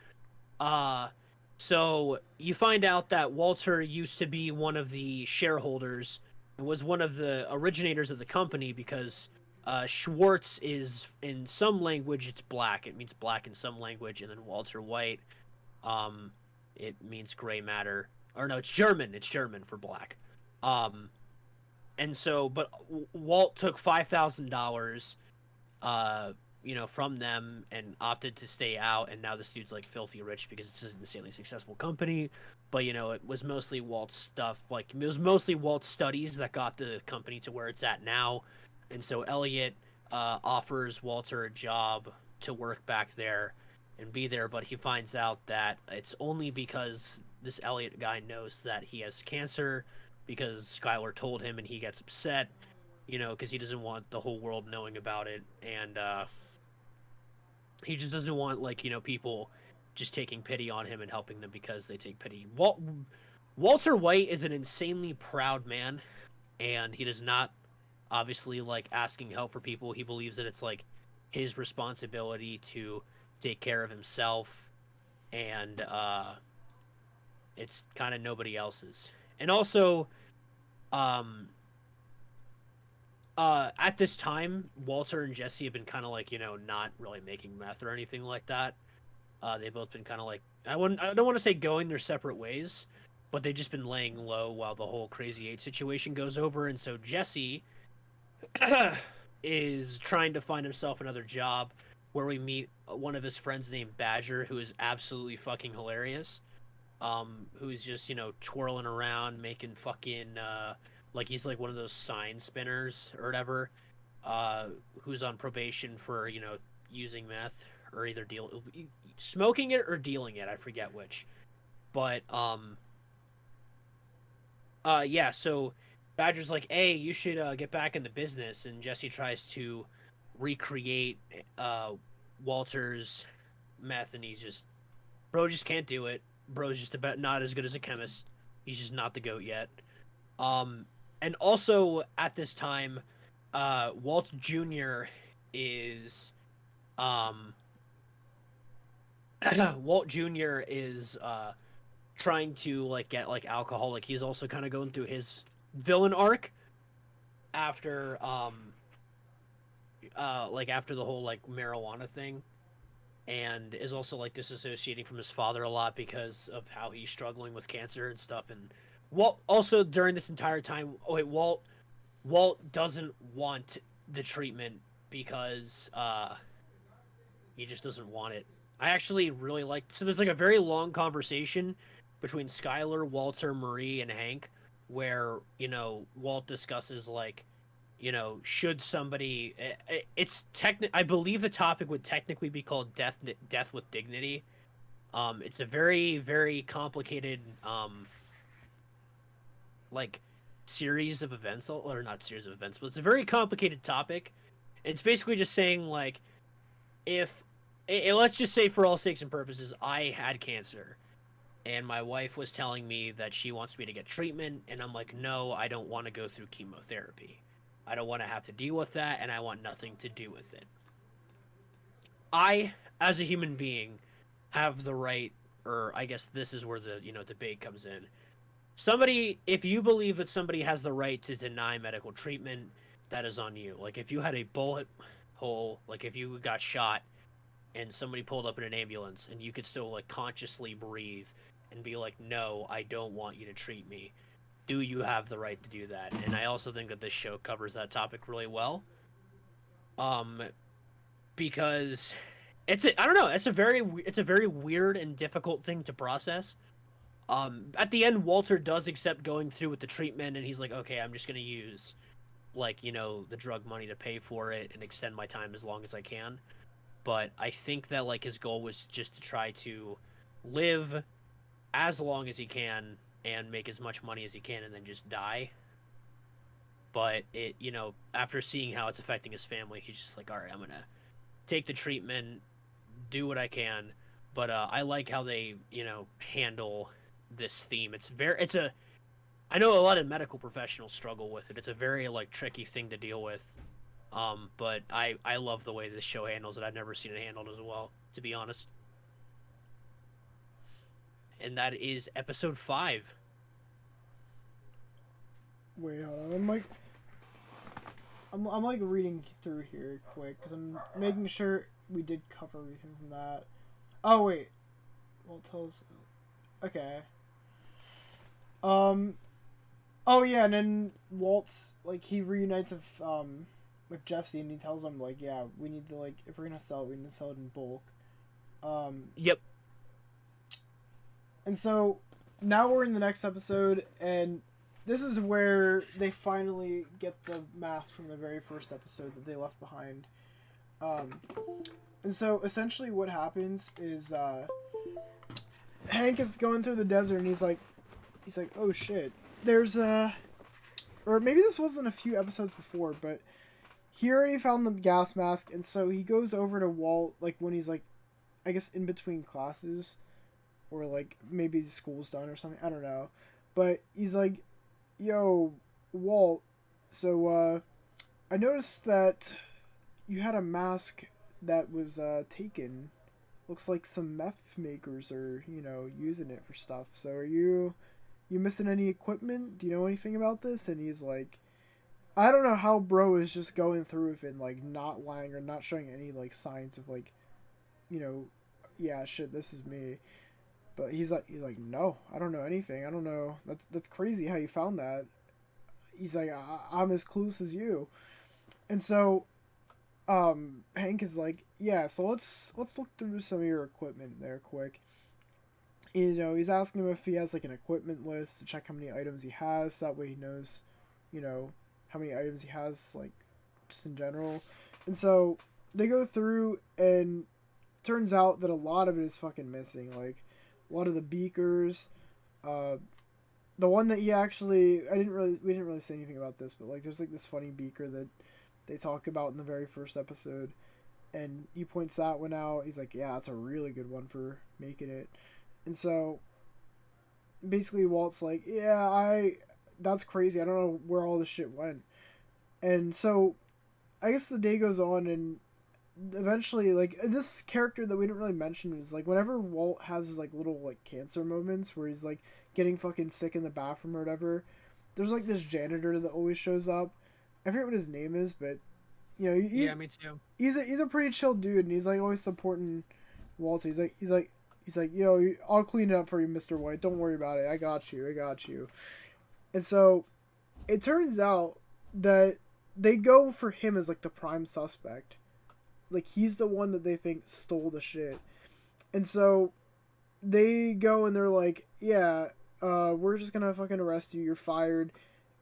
Speaker 2: so you find out that Walter used to be one of the shareholders and was one of the originators of the company, because Schwartz is, in some language, it's black. It means black in some language, and then Walter White, it means gray matter. Or no, it's German. It's German for black. And so, but Walt took $5,000, from them and opted to stay out, and now this dude's like filthy rich because it's an insanely successful company. But it was mostly Walt's stuff. Like it was mostly Walt's studies that got the company to where it's at now. And so Elliot offers Walter a job to work back there and be there, but he finds out that it's only because this Elliot guy knows that he has cancer, because Skylar told him, and he gets upset, because he doesn't want the whole world knowing about it, and he just doesn't want people just taking pity on him and helping them because they take pity. Walter White is an insanely proud man, and he does not obviously like asking help for people. He believes that it's like his responsibility to take care of himself, and it's kind of nobody else's. And also, at this time, Walter and Jesse have been kind of like not really making meth or anything like that. They've both been kind of like I don't want to say going their separate ways, but they've just been laying low while the whole Crazy 8 situation goes over. And so Jesse is trying to find himself another job, where we meet one of his friends named Badger, who is absolutely fucking hilarious. Who's just twirling around, making fucking like he's like one of those sign spinners or whatever, who's on probation for using meth or either smoking it or dealing it. I forget which. But yeah. So Badger's like, hey, you should get back in the business, and Jesse tries to recreate Walter's meth, and bro just can't do it. Bro's just about not as good as a chemist. He's just not the goat yet. And also at this time, Walt Jr. is Walt Jr. is trying to like get like alcohol. Like he's also kind of going through his villain arc after like after the whole like marijuana thing, and is also like disassociating from his father a lot because of how he's struggling with cancer and stuff. And Walt also during this entire time, Walt doesn't want the treatment because he just doesn't want it. I actually really like, so there's like a very long conversation between Skylar, Walter, Marie, and Hank where, you know, Walt discusses like, you know, should somebody I believe the topic would technically be called death with dignity. It's a very, very complicated like series of events, or not series of events, but it's a very complicated topic. It's basically just saying like, if let's just say for all sakes and purposes, I had cancer and my wife was telling me that she wants me to get treatment, and I'm like, no, I don't want to go through chemotherapy. I don't want to have to deal with that, and I want nothing to do with it. I, as a human being, have the right, or I guess this is where the, you know, debate comes in. If you believe that somebody has the right to deny medical treatment, that is on you. Like if you had a bullet hole, like if you got shot and somebody pulled up in an ambulance and you could still like consciously breathe and be like, no, I don't want you to treat me, do you have the right to do that? And I also think that this show covers that topic really well. Because I don't know, it's a very weird and difficult thing to process. At the end, Walter does accept going through with the treatment, and he's like, okay, I'm just gonna use like, you know, the drug money to pay for it and extend my time as long as I can. But I think that like his goal was just to try to live as long as he can and make as much money as he can and then just die. But it, you know, after seeing how it's affecting his family, he's just like, all right, I'm gonna take the treatment, do what I can. But I like how they, you know, handle this theme. I know a lot of medical professionals struggle with it. It's a very like tricky thing to deal with. But I love the way this show handles it. I've never seen it handled as well, to be honest. And that is episode 5.
Speaker 1: Wait, hold on. I'm like reading through here quick because I'm making sure we did cover everything from that. Oh wait, well tell us. Okay. Oh yeah, and then Walt's like he reunites with Jesse, and he tells him like, yeah, we need to like if we're gonna sell it, we need to sell it in bulk.
Speaker 2: Yep.
Speaker 1: And so now we're in the next episode, and this is where they finally get the mask from the very first episode that they left behind. And so essentially what happens is Hank is going through the desert, and he's like, oh shit, there's or maybe this wasn't a few episodes before, but he already found the gas mask, and so he goes over to Walt, like when he's like, I guess in between classes, or like maybe the school's done or something, I don't know, but he's like, yo, Walt, so I noticed that you had a mask that was taken. Looks like some meth makers are, you know, using it for stuff. So are you missing any equipment? Do you know anything about this? And he's like, I don't know how bro is just going through with it and like not lying or not showing any like signs of like, you know, yeah, shit, this is me. But he's like, no, I don't know anything. I don't know. That's crazy how you found that. He's like, I'm as clueless as you. And so Hank is like, yeah, so let's look through some of your equipment there quick. You know, he's asking him if he has like an equipment list to check how many items he has. That way he knows, you know, how many items he has, like, just in general. And so they go through, and turns out that a lot of it is fucking missing. Like, a lot of the beakers, uh, the one that he actually, we didn't really say anything about this, but like, there's like this funny beaker that they talk about in the very first episode, and he points that one out. He's like, yeah, it's a really good one for making it. And so basically Walt's like, yeah, that's crazy. I don't know where all this shit went. And so I guess the day goes on, and eventually, like, this character that we didn't really mention is like, whenever Walt has his like little like cancer moments where he's like getting fucking sick in the bathroom or whatever, there's like this janitor that always shows up. I forget what his name is, but you know,
Speaker 2: Yeah, me too.
Speaker 1: He's a pretty chill dude, and he's like always supporting Walter. He's like, yo, I'll clean it up for you, Mr. White. Don't worry about it. I got you. And so it turns out that they go for him as like the prime suspect. Like, he's the one that they think stole the shit. And so they go and they're like, yeah, we're just gonna fucking arrest you. You're fired.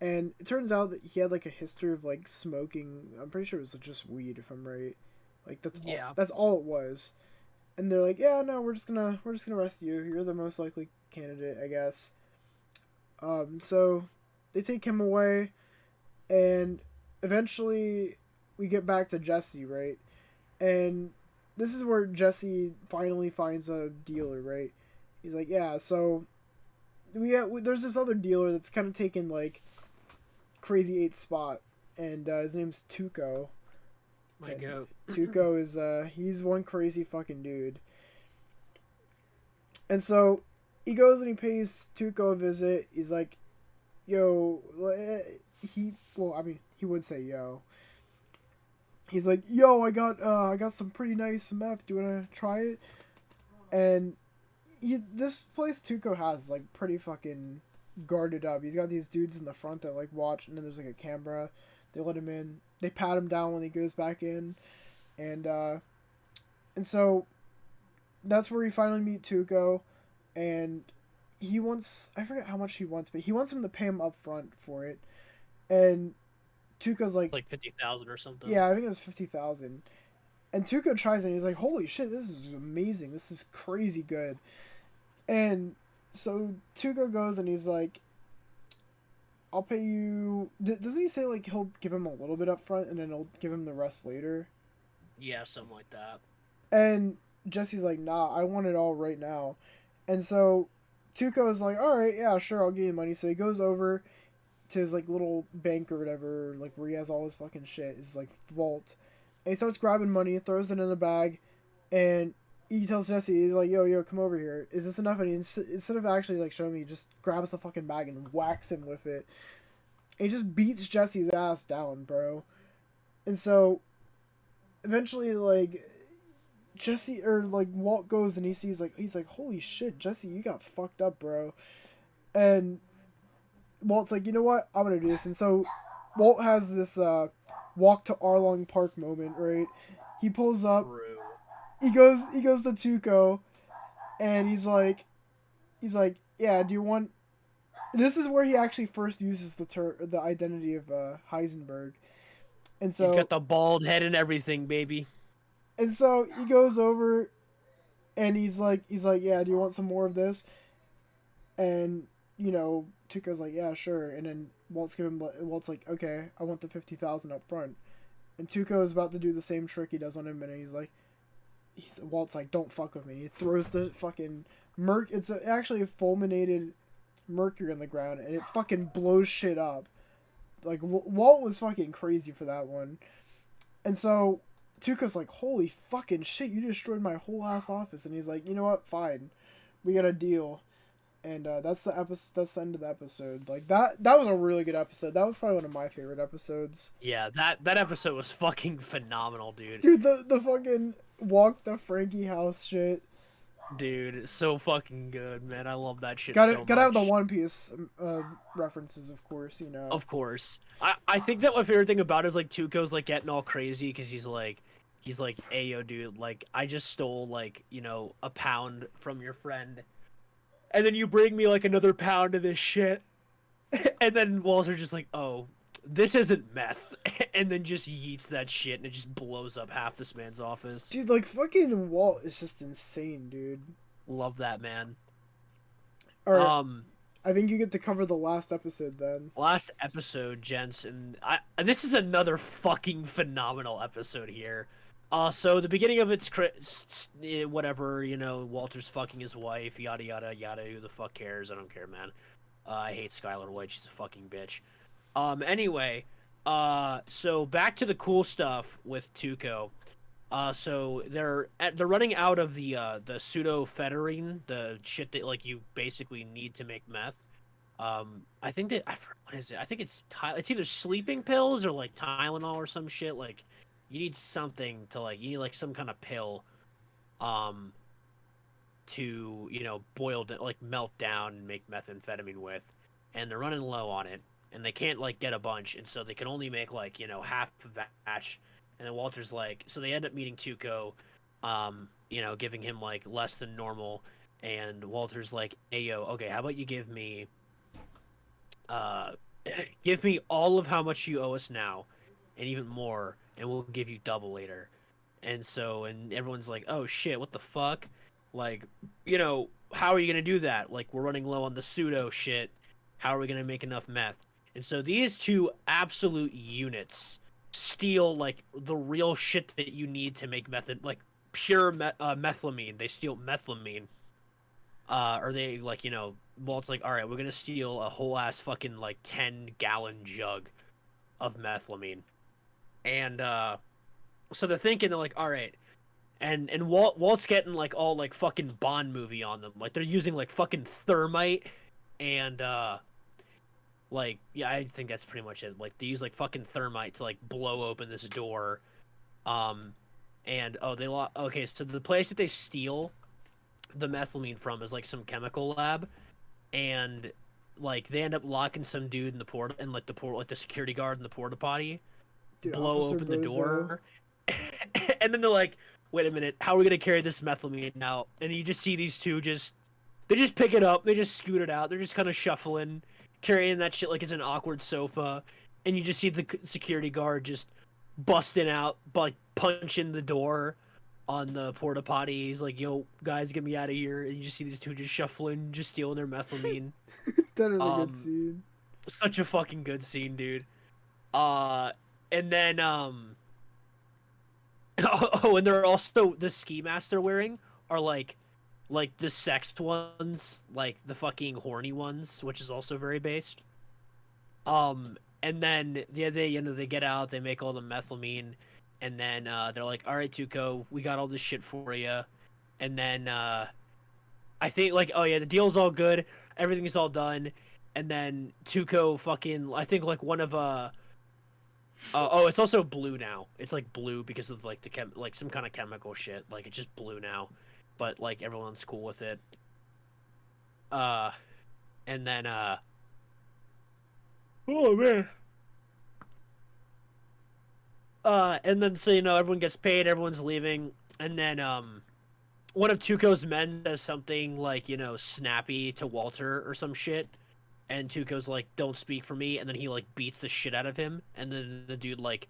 Speaker 1: And it turns out that he had like a history of like smoking. I'm pretty sure it was just weed, if I'm right. Like, that's all it was. And they're like, yeah, no, we're just gonna arrest you. You're the most likely candidate, I guess. So they take him away, and eventually we get back to Jesse, right? And this is where Jesse finally finds a dealer, right? He's like, yeah, so there's this other dealer that's kind of taken like Crazy 8's spot, and his name's Tuco.
Speaker 2: My goat.
Speaker 1: Tuco is he's one crazy fucking dude. And so he goes and he pays Tuco a visit. He's like, yo, he would say yo. He's like, yo, I got some pretty nice meth. Do you wanna try it? And this place Tuco has is like pretty fucking guarded up. He's got these dudes in the front that like watch, and then there's like a camera. They let him in. They pat him down when he goes back in, and so that's where we finally meet Tuco, and he wants, I forget how much he wants, but he wants him to pay him up front for it, and Tuco's like
Speaker 2: 50,000 or something.
Speaker 1: Yeah, I think it was 50,000. And Tuco tries it, and he's like, holy shit, this is amazing. This is crazy good. And so Tuco goes and he's like, I'll pay you. Doesn't he say like he'll give him a little bit up front and then he'll give him the rest later?
Speaker 2: Yeah, something like that.
Speaker 1: And Jesse's like, nah, I want it all right now. And so Tuco's like, alright, yeah, sure, I'll give you money. So he goes over to his like little bank or whatever, like where he has all his fucking shit, his like vault. And he starts grabbing money, throws it in a bag, and he tells Jesse, he's like, yo, come over here. Is this enough? And he, instead of actually like showing me, he just grabs the fucking bag and whacks him with it. And he just beats Jesse's ass down, bro. And so eventually, like, Jesse, or like Walt goes and he sees like, he's like, holy shit, Jesse, you got fucked up, bro. And Walt's like, you know what, I'm gonna do this. And so Walt has this walk to Arlong Park moment, right? He pulls up.
Speaker 2: True.
Speaker 1: He goes to Tuco, and he's like, yeah, do you want? This is where he actually first uses the identity of Heisenberg, and so
Speaker 2: he's got the bald head and everything, baby.
Speaker 1: And so he goes over, and he's like, yeah, do you want some more of this? And you know, Tuco's like, yeah, sure. And then Walt's like, okay, I want the 50,000 up front. And Tuco is about to do the same trick he does on him, and he's like. Walt's like, don't fuck with me. He throws the fucking it's actually a fulminated mercury on the ground, and it fucking blows shit up. Like, Walt was fucking crazy for that one. And so Tuco's like, holy fucking shit, you destroyed my whole ass office. And he's like, you know what, fine, we got a deal. And that's the episode. That's the end of the episode. Like, that was a really good episode. That was probably one of my favorite episodes.
Speaker 2: Yeah, that episode was fucking phenomenal, dude.
Speaker 1: Dude, the fucking walk the Frankie house shit.
Speaker 2: Dude, so fucking good, man. I love that shit
Speaker 1: gotta
Speaker 2: so much.
Speaker 1: Gotta have the One Piece references, of course, you know.
Speaker 2: Of course. I think that my favorite thing about it is, like, Tuco's, like, getting all crazy because he's like, hey, yo, dude, like, I just stole, like, you know, a pound from your friend. And then you bring me, like, another pound of this shit. And then Walter just like, oh, this isn't meth. and then just yeets that shit and it just blows up half this man's office.
Speaker 1: Dude, like, fucking Walt is just insane, dude.
Speaker 2: Love that man.
Speaker 1: Alright, I think you get to cover the last episode then.
Speaker 2: Last episode, gents, and this is another fucking phenomenal episode here. So the beginning of it's whatever, Walter's fucking his wife, yada yada yada. Who the fuck cares? I don't care, man. I hate Skylar White. She's a fucking bitch. Anyway, so back to the cool stuff with Tuco. So they're running out of the pseudoephedrine, the shit that like you basically need to make meth. I think that what is it? I think it's either sleeping pills or like Tylenol or some shit. Like you need something to you need like some kind of pill, to boil like melt down and make methamphetamine with, and they're running low on it, and they can't like get a bunch, and so they can only make like half a batch. And then Walter's like, so they end up meeting Tuco, giving him like less than normal. And Walter's like, hey, yo, okay, how about you give me all of how much you owe us now and even more, and we'll give you double later. And everyone's like, oh shit, what the fuck? Like, how are you going to do that? Like, we're running low on the pseudo shit. How are we going to make enough meth? And so these two absolute units steal like the real shit that you need to make method, like pure methylamine. They steal methylamine, or they like Walt's like, all right, we're gonna steal a whole ass fucking like 10-gallon jug of methylamine, and so they're thinking, they're like, all right, and Walt's getting like all like fucking Bond movie on them, like they're using like fucking thermite and like, yeah, I think that's pretty much it. Like, they use, like, fucking thermite to, like, blow open this door. Okay, so the place that they steal the methylamine from is, like, some chemical lab. And, like, they end up locking some dude in the security guard in the porta potty.
Speaker 1: Dude,
Speaker 2: Blow
Speaker 1: Officer
Speaker 2: open the
Speaker 1: Bozo.
Speaker 2: door. And then they're like, wait a minute, how are we going to carry this methylamine out? And you just see these two they just pick it up, they just scoot it out, they're just kind of shuffling, carrying that shit like it's an awkward sofa, and you just see the security guard just busting out, like punching the door on the porta potty. He's like, yo, guys, get me out of here. And you just see these two just shuffling, just stealing their methylamine.
Speaker 1: That is a good scene.
Speaker 2: Such a fucking good scene, dude. And then, and they're also, the ski masks they're wearing are like the sexed ones, like the fucking horny ones, which is also very based. And then they get out, they make all the methylamine, and then they're like, all right, Tuco, we got all this shit for you. And then I think like, oh yeah, the deal's all good, everything's all done. And then Tuco fucking, I think like one of it's also blue now. It's like blue because of like like some kind of chemical shit. Like it's just blue now. But like everyone's cool with it. And then oh man. And then so everyone gets paid, everyone's leaving, and then one of Tuco's men does something like, snappy to Walter or some shit. And Tuco's like, don't speak for me, and then he like beats the shit out of him, and then the dude like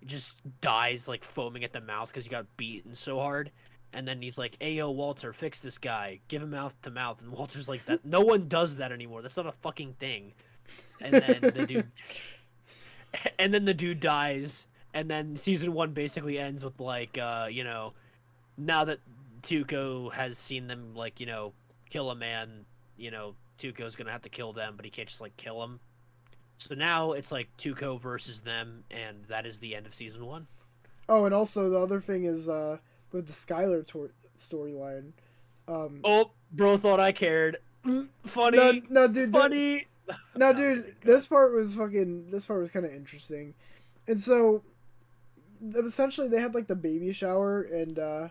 Speaker 2: just dies like foaming at the mouth because he got beaten so hard. And then he's like, hey, yo, Walter, fix this guy. Give him mouth to mouth. And Walter's like, that. No one does that anymore. That's not a fucking thing. And then the dude dies. And then season 1 basically ends with like, now that Tuco has seen them like, kill a man, Tuco's gonna have to kill them, but he can't just like kill him. So now it's like Tuco versus them, and that is the end of season 1.
Speaker 1: Oh, and also the other thing is with the Skylar storyline.
Speaker 2: Oh, bro thought I cared. Funny.
Speaker 1: No, dude.
Speaker 2: Funny.
Speaker 1: No, dude. This part was kind of interesting, and so essentially they had like the baby shower, and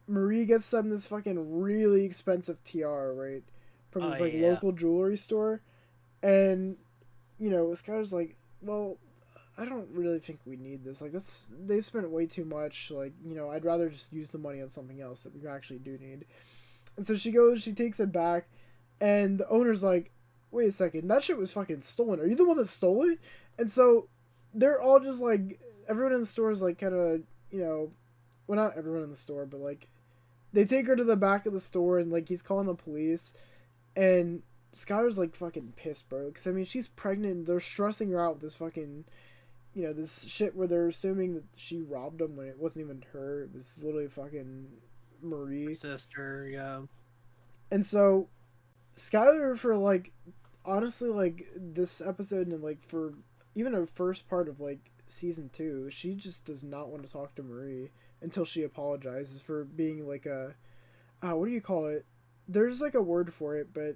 Speaker 1: Marie gets them this fucking really expensive tiara, right, from this local jewelry store, and Skylar's like, well, I don't really think we need this. Like, they spent way too much. Like, I'd rather just use the money on something else that we actually do need. And so she takes it back, and the owner's like, wait a second, that shit was fucking stolen. Are you the one that stole it? And so they're all just like everyone in the store is like kind of well, not everyone in the store, but like they take her to the back of the store and like he's calling the police, and Skylar's like fucking pissed, bro. Because I mean she's pregnant. They're stressing her out with this fucking this shit where they're assuming that she robbed him when it wasn't even her. It was literally fucking Marie.
Speaker 2: Sister, yeah.
Speaker 1: And so Skylar, for like honestly like this episode and like for even a first part of like season 2, she just does not want to talk to Marie until she apologizes for being like a what do you call it? There's like a word for it, but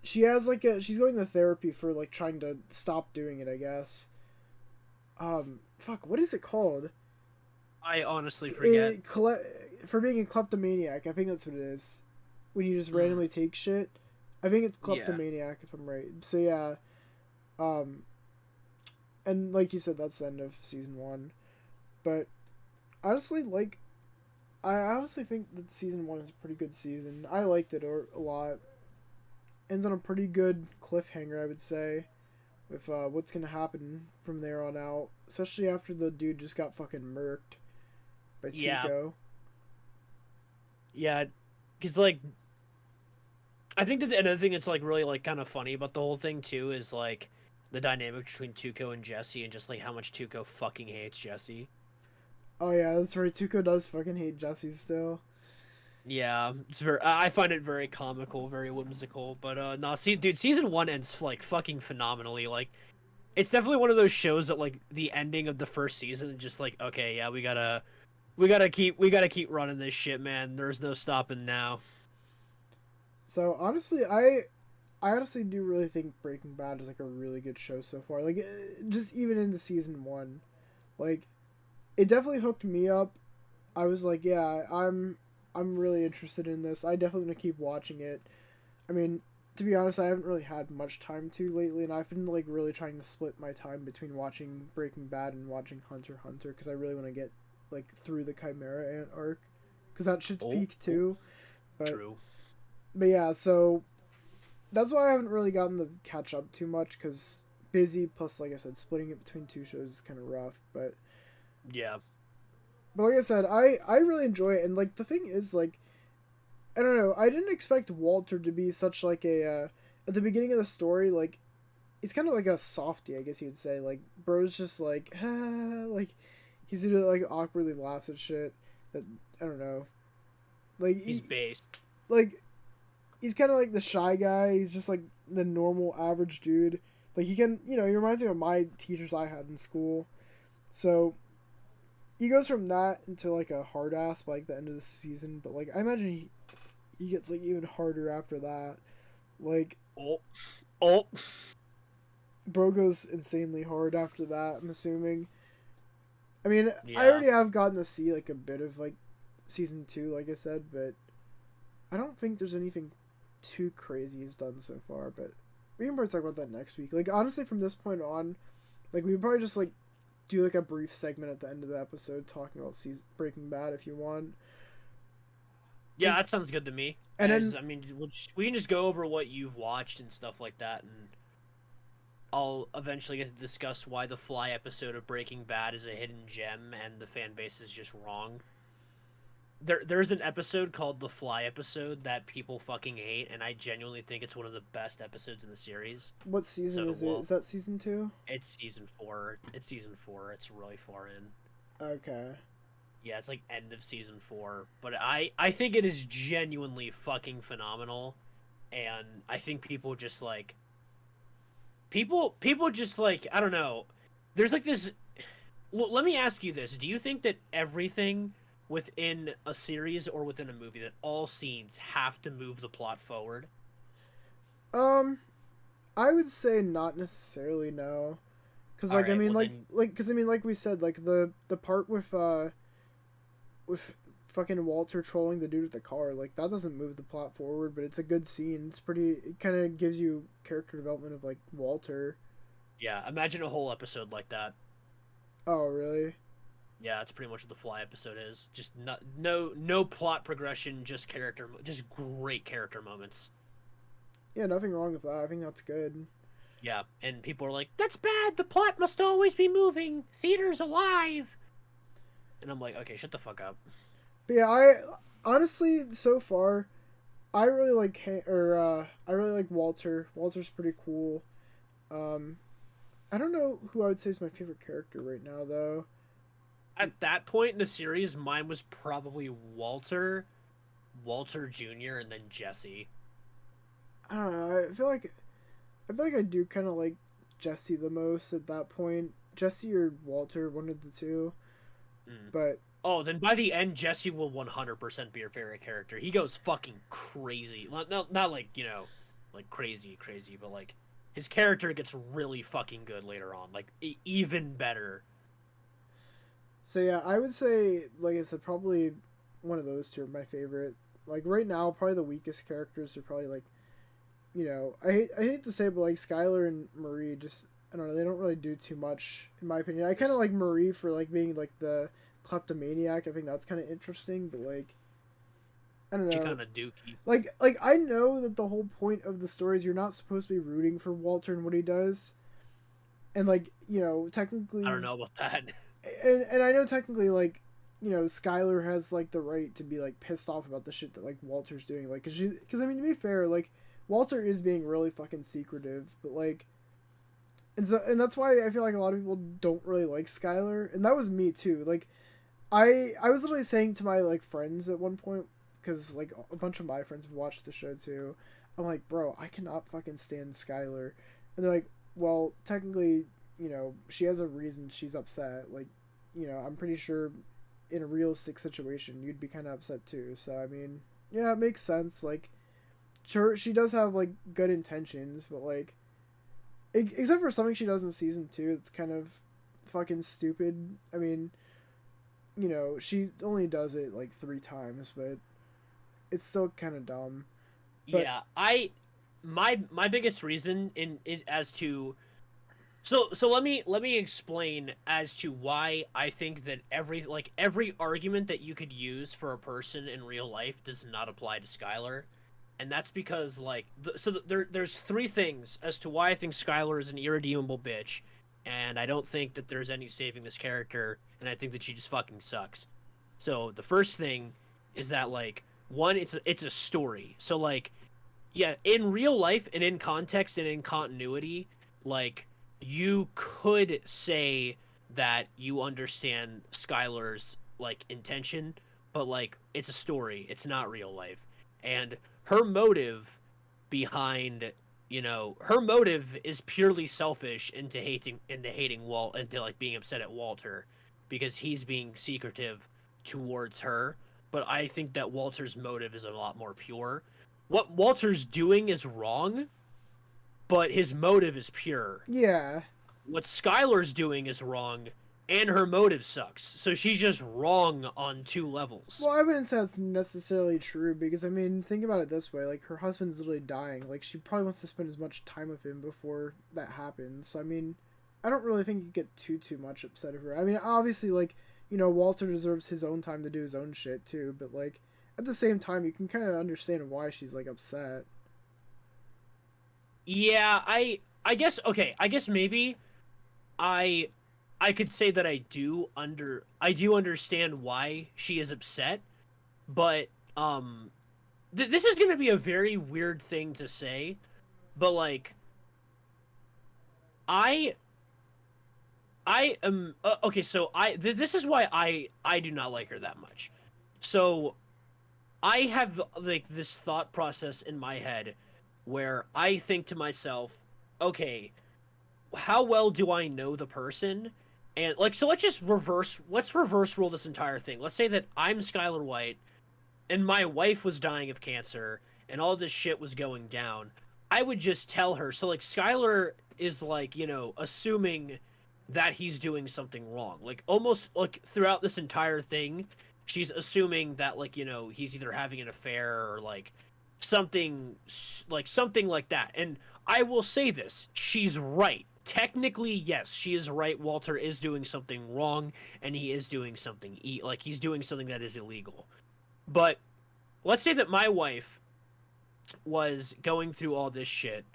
Speaker 1: she has like she's going to therapy for like trying to stop doing it, I guess. Fuck, what is it called?
Speaker 2: I honestly forget.
Speaker 1: For being a kleptomaniac, I think that's what it is. When you just randomly take shit. I think it's kleptomaniac if I'm right. So yeah. And like you said, that's the end of season 1. But honestly, like, I honestly think that season 1 is a pretty good season. I liked it a lot. Ends on a pretty good cliffhanger, I would say, with what's gonna happen from there on out. Especially after the dude just got fucking murked by Tuco.
Speaker 2: Yeah, because like, I think that another thing that's like really like kind of funny about the whole thing too is like the dynamic between Tuco and Jesse, and just like how much Tuco fucking hates Jesse.
Speaker 1: Oh yeah, that's right. Tuco does fucking hate Jesse still.
Speaker 2: Yeah, it's very. I find it very comical, very whimsical. But no, see, dude, season 1 ends like fucking phenomenally. Like, it's definitely one of those shows that like the ending of the first season, just like, okay, yeah, we gotta keep running this shit, man. There's no stopping now.
Speaker 1: So honestly, I honestly do really think Breaking Bad is like a really good show so far. Like, just even into season 1, like, it definitely hooked me up. I was like, yeah, I'm really interested in this. I definitely want to keep watching it. I mean, to be honest, I haven't really had much time to lately, and I've been like really trying to split my time between watching Breaking Bad and watching Hunter x Hunter because I really want to get like through the Chimera Ant arc because that shit's peak too. But,
Speaker 2: True.
Speaker 1: But yeah, so that's why I haven't really gotten to catch up too much because busy plus like I said, splitting it between 2 shows is kind of rough. But
Speaker 2: yeah.
Speaker 1: But like I said, I really enjoy it, and like the thing is, like, I don't know, I didn't expect Walter to be such like a at the beginning of the story, like he's kind of like a softie, I guess you'd say. Like bro's just like like he's like awkwardly laughs at shit that I don't know, like
Speaker 2: he's based.
Speaker 1: Like he's kind of like the shy guy. He's just like the normal average dude. Like he can he reminds me of my teachers I had in school. So he goes from that into like a hard ass by like the end of the season, but like I imagine he gets like even harder after that. Like bro goes insanely hard after that, I'm assuming. I mean, yeah. I already have gotten to see like a bit of like season 2, like I said, but I don't think there's anything too crazy he's done so far, but we can probably talk about that next week. Like honestly, from this point on, like we probably just like do like a brief segment at the end of the episode talking about Breaking Bad if you want.
Speaker 2: Yeah, that sounds good to me.
Speaker 1: And then,
Speaker 2: I mean, we can just go over what you've watched and stuff like that, and I'll eventually get to discuss why the Fly episode of Breaking Bad is a hidden gem and the fan base is just wrong. There's an episode called the Fly episode that people fucking hate, and I genuinely think it's one of the best episodes in the series.
Speaker 1: What season is it? Is that season 2?
Speaker 2: It's season 4. It's season 4. It's really far in.
Speaker 1: Okay.
Speaker 2: Yeah, it's like end of season 4. But I think it is genuinely fucking phenomenal, and I think people just like... People just like, I don't know. There's like this... Well, let me ask you this. Do you think that everything within a series or within a movie, that all scenes have to move the plot forward?
Speaker 1: I would say not necessarily, no. Because like, right, I mean, well, because I mean, like we said, like the part with fucking Walter trolling the dude with the car, like that doesn't move the plot forward, but it's a good scene. It's pretty. It kind of gives you character development of like Walter.
Speaker 2: Yeah, imagine a whole episode like that.
Speaker 1: Oh really?
Speaker 2: Yeah, that's pretty much what the Fly episode is. Just no plot progression, just great character moments.
Speaker 1: Yeah, nothing wrong with that. I think that's good.
Speaker 2: Yeah, and people are like, "That's bad. The plot must always be moving. Theater's alive." And I'm like, "Okay, shut the fuck up."
Speaker 1: But yeah, I honestly so far I really like I really like Walter. Walter's pretty cool. Um, I don't know who I would say is my favorite character right now though.
Speaker 2: At that point in the series, mine was probably Walter, Walter Jr., and then Jesse.
Speaker 1: I don't know. I feel like I do kind of like Jesse the most at that point. Jesse or Walter, one of the two.
Speaker 2: Mm.
Speaker 1: But
Speaker 2: Oh, then by the end, Jesse will 100% be your favorite character. He goes fucking crazy. Not like, like crazy, crazy, but like his character gets really fucking good later on. Like, even better.
Speaker 1: so yeah, I would say like I said, probably one of those two are my favorite. Like right now, probably the weakest characters are probably like I hate to say it, but like Skylar and Marie just I don't know, they don't really do too much in my opinion. I kind of like Marie for like being like the kleptomaniac. I think that's kind of interesting, but like I don't
Speaker 2: She
Speaker 1: know.
Speaker 2: kind of dookie.
Speaker 1: Like I know that the whole point of the story is you're not supposed to be rooting for Walter and what he does, and like
Speaker 2: I
Speaker 1: technically,
Speaker 2: don't know about that.
Speaker 1: and I know technically like Skylar has like the right to be like pissed off about the shit that like Walter's doing, like because I mean to be fair, like Walter is being really fucking secretive, but like and that's why I feel like a lot of people don't really like Skylar, and that was me too. Like I was literally saying to my like friends at one point because like a bunch of my friends have watched the show too. I'm like, bro, I cannot fucking stand Skylar, and they're like, well, technically, she has a reason she's upset. Like, I'm pretty sure in a realistic situation you'd be kind of upset too. So I mean, yeah, it makes sense. Like, sure, she does have like good intentions, but like, except for something she does in season 2, it's kind of fucking stupid. I mean, she only does it like 3 times, but it's still kind of dumb. But
Speaker 2: Yeah, my biggest reason in as to so let me explain as to why I think that every argument that you could use for a person in real life does not apply to Skylar. And that's because there's three things as to why I think Skylar is an irredeemable bitch, and I don't think that there's any saving this character, and I think that she just fucking sucks. So the first thing is that like one, it's a story. So like yeah, in real life and in context and in continuity, like you could say that you understand Skylar's like intention, but like it's a story. It's not real life. And her motive behind her motive is purely selfish into hating Walt, into like being upset at Walter because he's being secretive towards her. But I think that Walter's motive is a lot more pure. What Walter's doing is wrong, but his motive is pure.
Speaker 1: yeah,
Speaker 2: What Skylar's doing is wrong, and her motive sucks. So she's just wrong on two levels.
Speaker 1: well, I wouldn't say that's necessarily true because I mean, think about it this way: like her husband's literally dying. Like she probably wants to spend as much time with him before that happens. So I mean, I don't really think you get too much upset of her. I mean, obviously, like Walter deserves his own time to do his own shit too, but like at the same time, you can kind of understand why she's like upset.
Speaker 2: Yeah, I guess okay. I guess maybe I I could say that I do understand why she is upset, but this is gonna be a very weird thing to say, but like I I am okay. So this is why I do not like her that much. So I have like this thought process in my head where I think to myself, okay, how well do I know the person? And like, so let's reverse rule this entire thing. Let's say that I'm Skylar White and my wife was dying of cancer and all this shit was going down. I would just tell her. So like Skylar is like, assuming that he's doing something wrong. Like almost like throughout this entire thing, she's assuming that like, he's either having an affair or something something like that. And I will say this, she's right. Technically, yes, she is right. Walter is doing something wrong and he is doing something like he's doing something that is illegal. But let's say that my wife was going through all this shit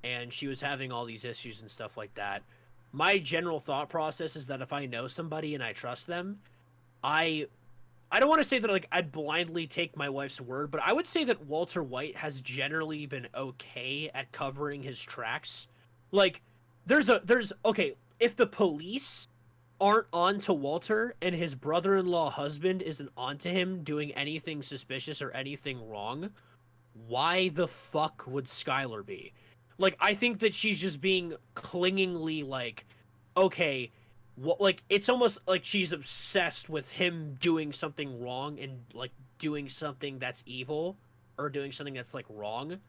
Speaker 2: and she was having all these issues and stuff like that. My general thought process is that if I know somebody and I trust them, I I don't want to say that like I'd blindly take my wife's word, but I would say that Walter White has generally been okay at covering his tracks. Like there's okay, if the police aren't on to Walter and his brother-in-law husband isn't on to him doing anything suspicious or anything wrong, why the fuck would Skylar be? Like, I think that she's just being clingingly like, okay, what? Like, it's almost like she's obsessed with him doing something wrong and like doing something that's evil or doing something that's like wrong.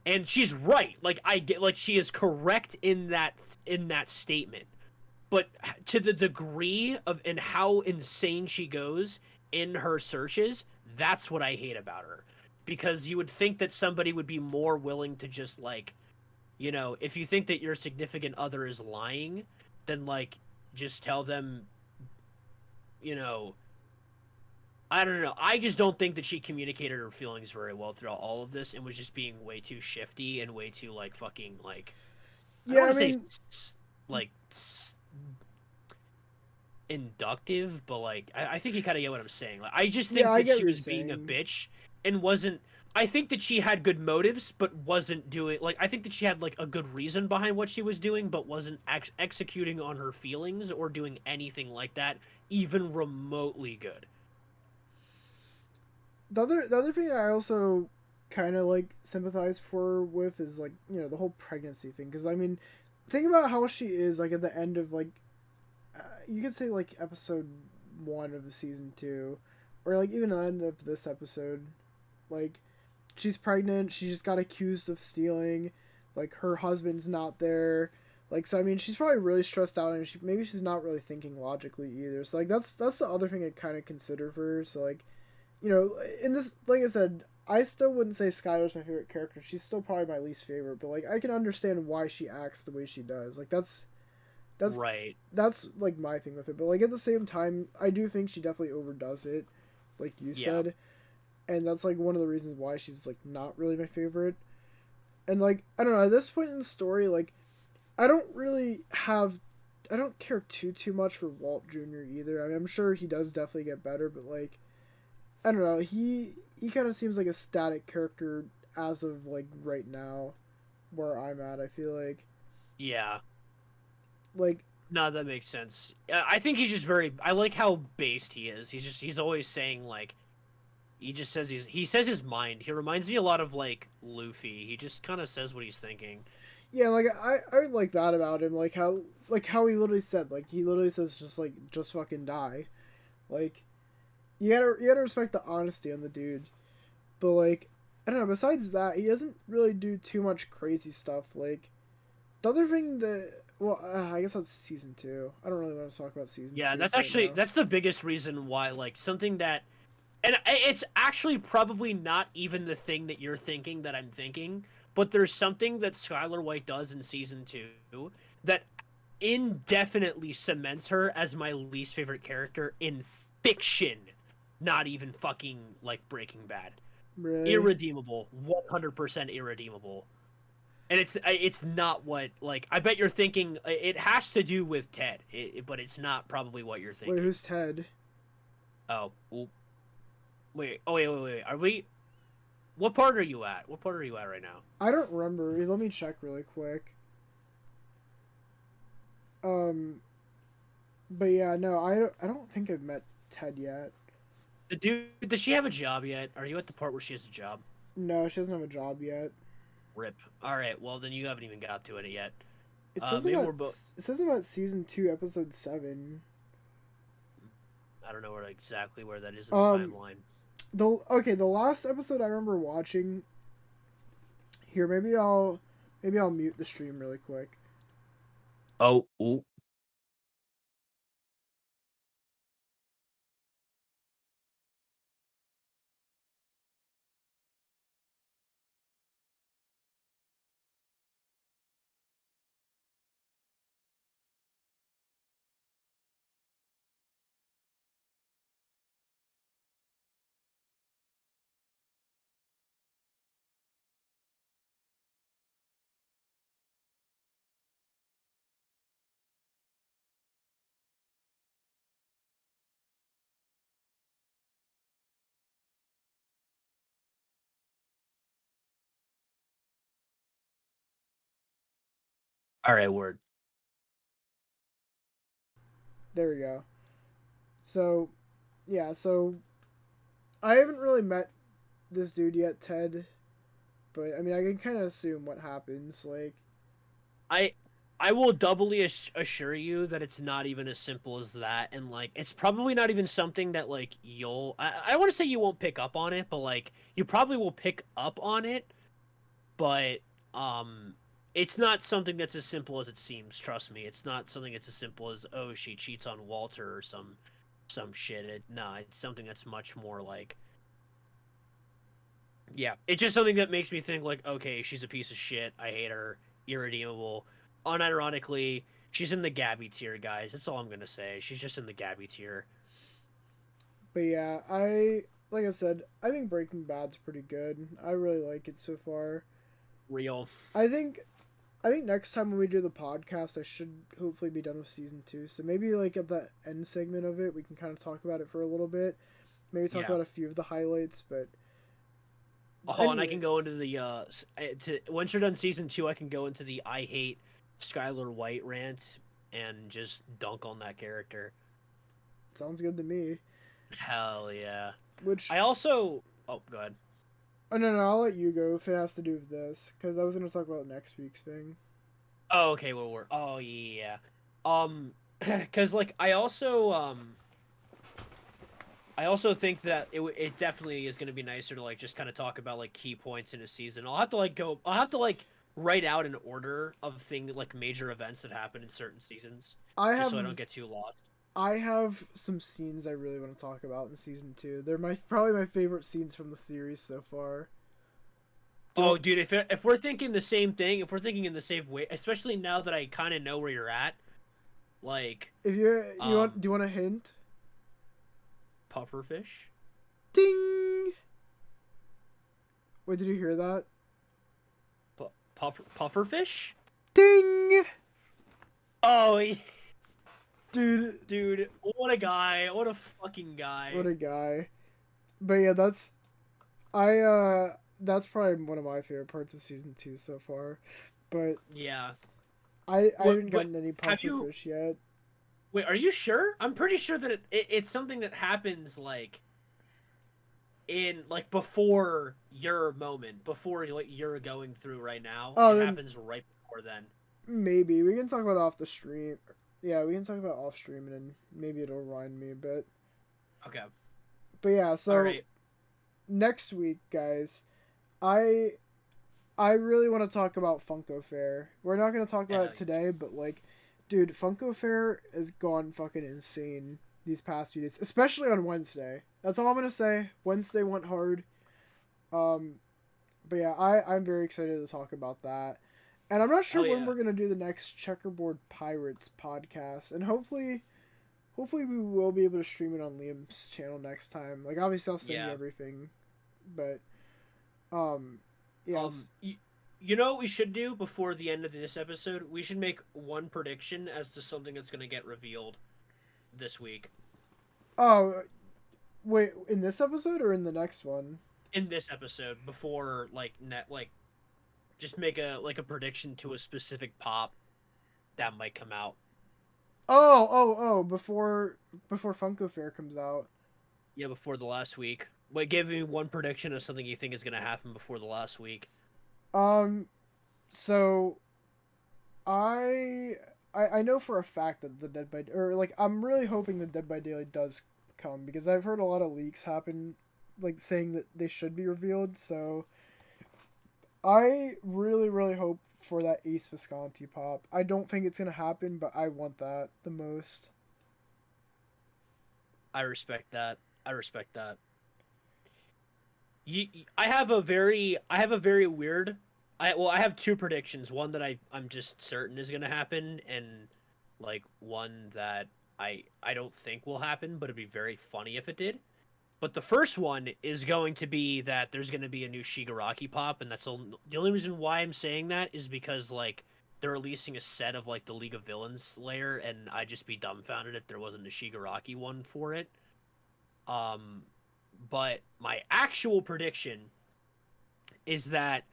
Speaker 2: And she's right. Like, I get like she is correct in that statement. But to the degree of and how insane she goes in her searches, that's what I hate about her. Because you would think that somebody would be more willing to just like, if you think that your significant other is lying, then like just tell them, you know, I don't know. I just don't think that she communicated her feelings very well throughout all of this and was just being way too shifty and way too like fucking like I don't
Speaker 1: Yeah,
Speaker 2: want
Speaker 1: I
Speaker 2: to say
Speaker 1: mean,
Speaker 2: like inductive, but like I think you kind of get what I'm saying. Like I just
Speaker 1: yeah,
Speaker 2: think
Speaker 1: I
Speaker 2: that
Speaker 1: get
Speaker 2: she
Speaker 1: what you're
Speaker 2: was being a
Speaker 1: saying.
Speaker 2: bitch and wasn't. I think that she had good motives, but wasn't doing like. I think that she had like a good reason behind what she was doing, but wasn't executing on her feelings or doing anything like that, even remotely good.
Speaker 1: The other thing that I also kind of like sympathize for with is like the whole pregnancy thing, because I mean, think about how she is like at the end of like you could say like episode 1 of the season 2, or like even the end of this episode, like she's pregnant, she just got accused of stealing, like her husband's not there. Like, so I mean, she's probably really stressed out, and maybe she's not really thinking logically either. So like that's the other thing I kind of consider for her. So like, in this, like I said, I still wouldn't say Skylar's my favorite character. She's still probably my least favorite, but like I can understand why she acts the way she does. Like that's
Speaker 2: Right.
Speaker 1: that's like my thing with it. But like at the same time, I do think she definitely overdoes it, like you
Speaker 2: Yeah.
Speaker 1: said, and that's like one of the reasons why she's like not really my favorite. And like I don't know, at this point in the story, like I don't really have, I don't care too much for Walt Jr. either. I mean, I'm sure he does definitely get better, but like I don't know, he kind of seems like a static character as of like right now, where I'm at. I feel
Speaker 2: Yeah.
Speaker 1: like
Speaker 2: No, that makes sense. I think he's just very. I like how based he is. He's always saying like he just says he says his mind. He reminds me a lot of like Luffy. He just kind of says what he's thinking.
Speaker 1: yeah, like I like that about him, like how he literally said, like he literally says just like just fucking die, like you gotta respect the honesty on the dude. But like I don't know. Besides that, he doesn't really do too much crazy stuff. Like the other thing that, well, I guess that's season 2. I don't really want to talk about season
Speaker 2: Yeah,
Speaker 1: 2
Speaker 2: that's
Speaker 1: right
Speaker 2: actually
Speaker 1: now.
Speaker 2: that's the biggest reason why like something that and it's actually probably not even the thing that you're thinking that I'm thinking, but there's something that Skylar White does in season 2 that indefinitely cements her as my least favorite character in fiction, not even fucking like Breaking Bad.
Speaker 1: Really?
Speaker 2: Irredeemable, 100% irredeemable. And it's not what like I bet you're thinking it has to do with Ted, but it's not probably what you're
Speaker 1: Wait,
Speaker 2: thinking.
Speaker 1: who's Ted?
Speaker 2: Oh, wait. Oh, wait. Are we? What part are you at? What part are you at right now?
Speaker 1: I don't remember. Let me check really quick. Um, but yeah, no, I don't think I've met Ted yet.
Speaker 2: The dude, does she have a job yet? Are you at the part where she has a job?
Speaker 1: No, she doesn't have a job yet.
Speaker 2: Rip. All right. Well, then you haven't even got to it yet.
Speaker 1: It says
Speaker 2: Maybe
Speaker 1: about
Speaker 2: we're both.
Speaker 1: season 2, episode 7.
Speaker 2: I don't know where exactly where that is in the
Speaker 1: Um,
Speaker 2: timeline.
Speaker 1: the last episode I remember watching here. Maybe I'll mute the stream really quick.
Speaker 2: Oh, ooh. All right, word.
Speaker 1: There we go. So, yeah, so I haven't really met this dude yet, Ted, but I mean, I can kind of assume what happens. Like,
Speaker 2: I I will doubly assure you that it's not even as simple as that, and like it's probably not even something that like I want to say you won't pick up on it, but like you probably will pick up on it, but um it's not something that's as simple as it seems. Trust me, it's not something that's as simple as, oh, she cheats on Walter or some shit. No, it's something that's much more like, yeah, it's just something that makes me think like, okay, she's a piece of shit. I hate her. Irredeemable. Unironically, she's in the Gabby tier, guys. That's all I'm gonna say. She's just in the Gabby tier.
Speaker 1: but yeah, like I said, I think Breaking Bad's pretty good. I really like it so far.
Speaker 2: Real.
Speaker 1: I think I think next time when we do the podcast, I should hopefully be done with season 2. So maybe like at the end segment of it, we can kind of talk about it for a little bit. Maybe talk
Speaker 2: Yeah.
Speaker 1: about a few of the highlights. But
Speaker 2: Oh, and I
Speaker 1: anyway,
Speaker 2: can go into the to once you're done season 2, I can go into the I hate Skylar White rant and just dunk on that character.
Speaker 1: sounds good to me.
Speaker 2: Hell yeah.
Speaker 1: Which
Speaker 2: I also, oh, go ahead.
Speaker 1: oh no, I'll let you go if it has to do with this because I was gonna talk about next week's thing.
Speaker 2: Oh, okay. Well, we're, oh yeah. Because like I also think that it definitely is going to be nicer to like just kind of talk about like key points in a season. I'll have to like write out an order of like major events that happen in certain seasons,
Speaker 1: I
Speaker 2: just
Speaker 1: have
Speaker 2: so I don't get too lost.
Speaker 1: I have some scenes I really want to talk about in season 2. They're probably my favorite scenes from the series so far. Do you
Speaker 2: Oh,
Speaker 1: want,
Speaker 2: dude, if we're thinking the same thing, if we're thinking in the same way, especially now that I kind of know where you're at, like
Speaker 1: if you want,
Speaker 2: um
Speaker 1: do you want a hint?
Speaker 2: pufferfish.
Speaker 1: Ding! Wait, did you hear that?
Speaker 2: Pufferfish?
Speaker 1: Ding!
Speaker 2: Oh,
Speaker 1: Dude,
Speaker 2: dude, what a guy! What a fucking
Speaker 1: what
Speaker 2: guy!
Speaker 1: a guy. But yeah, that's probably one of my favorite parts of season 2 so far. But
Speaker 2: Yeah.
Speaker 1: I
Speaker 2: What?
Speaker 1: haven't
Speaker 2: What?
Speaker 1: gotten any
Speaker 2: Have you?
Speaker 1: pufferfish yet.
Speaker 2: Wait, are you sure? I'm pretty sure that it's something that happens like in like before your moment, before what you're going through right now.
Speaker 1: Oh,
Speaker 2: It
Speaker 1: then
Speaker 2: happens right before then.
Speaker 1: maybe we can talk about it off the stream. Yeah, we can talk about off stream and then maybe it'll remind me a bit.
Speaker 2: Okay.
Speaker 1: But yeah,
Speaker 2: All
Speaker 1: so
Speaker 2: right.
Speaker 1: next week, guys, I I really want to talk about Funko Fair. We're not gonna talk about
Speaker 2: Yeah.
Speaker 1: it today, but like, dude, Funko Fair has gone fucking insane these past few days, especially on Wednesday. That's all I'm gonna say. Wednesday went hard. Um, but yeah, I'm very excited to talk about that. And I'm not sure
Speaker 2: Hell
Speaker 1: when
Speaker 2: yeah.
Speaker 1: we're gonna do the next Checkerboard Pirates podcast. And hopefully we will be able to stream it on Liam's channel next time. Like obviously I'll send you
Speaker 2: Yeah.
Speaker 1: everything, but um, yes.
Speaker 2: You know what we should do before the end of this episode? We should make one prediction as to something that's gonna get revealed this week.
Speaker 1: Oh wait, in this episode or in the next one?
Speaker 2: In this episode, before like net like just make a prediction to a specific pop that might come out.
Speaker 1: Oh! Before Funko Fair comes out.
Speaker 2: Yeah, before the last week. Wait, give me one prediction of something you think is gonna happen before the last week.
Speaker 1: Um, so I I know for a fact that the Dead by or like I'm really hoping the Dead by Daylight does come because I've heard a lot of leaks happen, like saying that they should be revealed. So I really hope for that Ace Visconti pop. I don't think it's gonna happen, but I want that the most.
Speaker 2: I respect that. I respect that. I have a very weird. I have two predictions. One that I'm just certain is gonna happen, and like one that I don't think will happen, but it'd be very funny if it did. But the first one is going to be that there's going to be a new Shigaraki pop, and the only reason why I'm saying that is because like they're releasing a set of like the League of Villains layer, and I'd just be dumbfounded if there wasn't a Shigaraki one for it. Um, but my actual prediction is that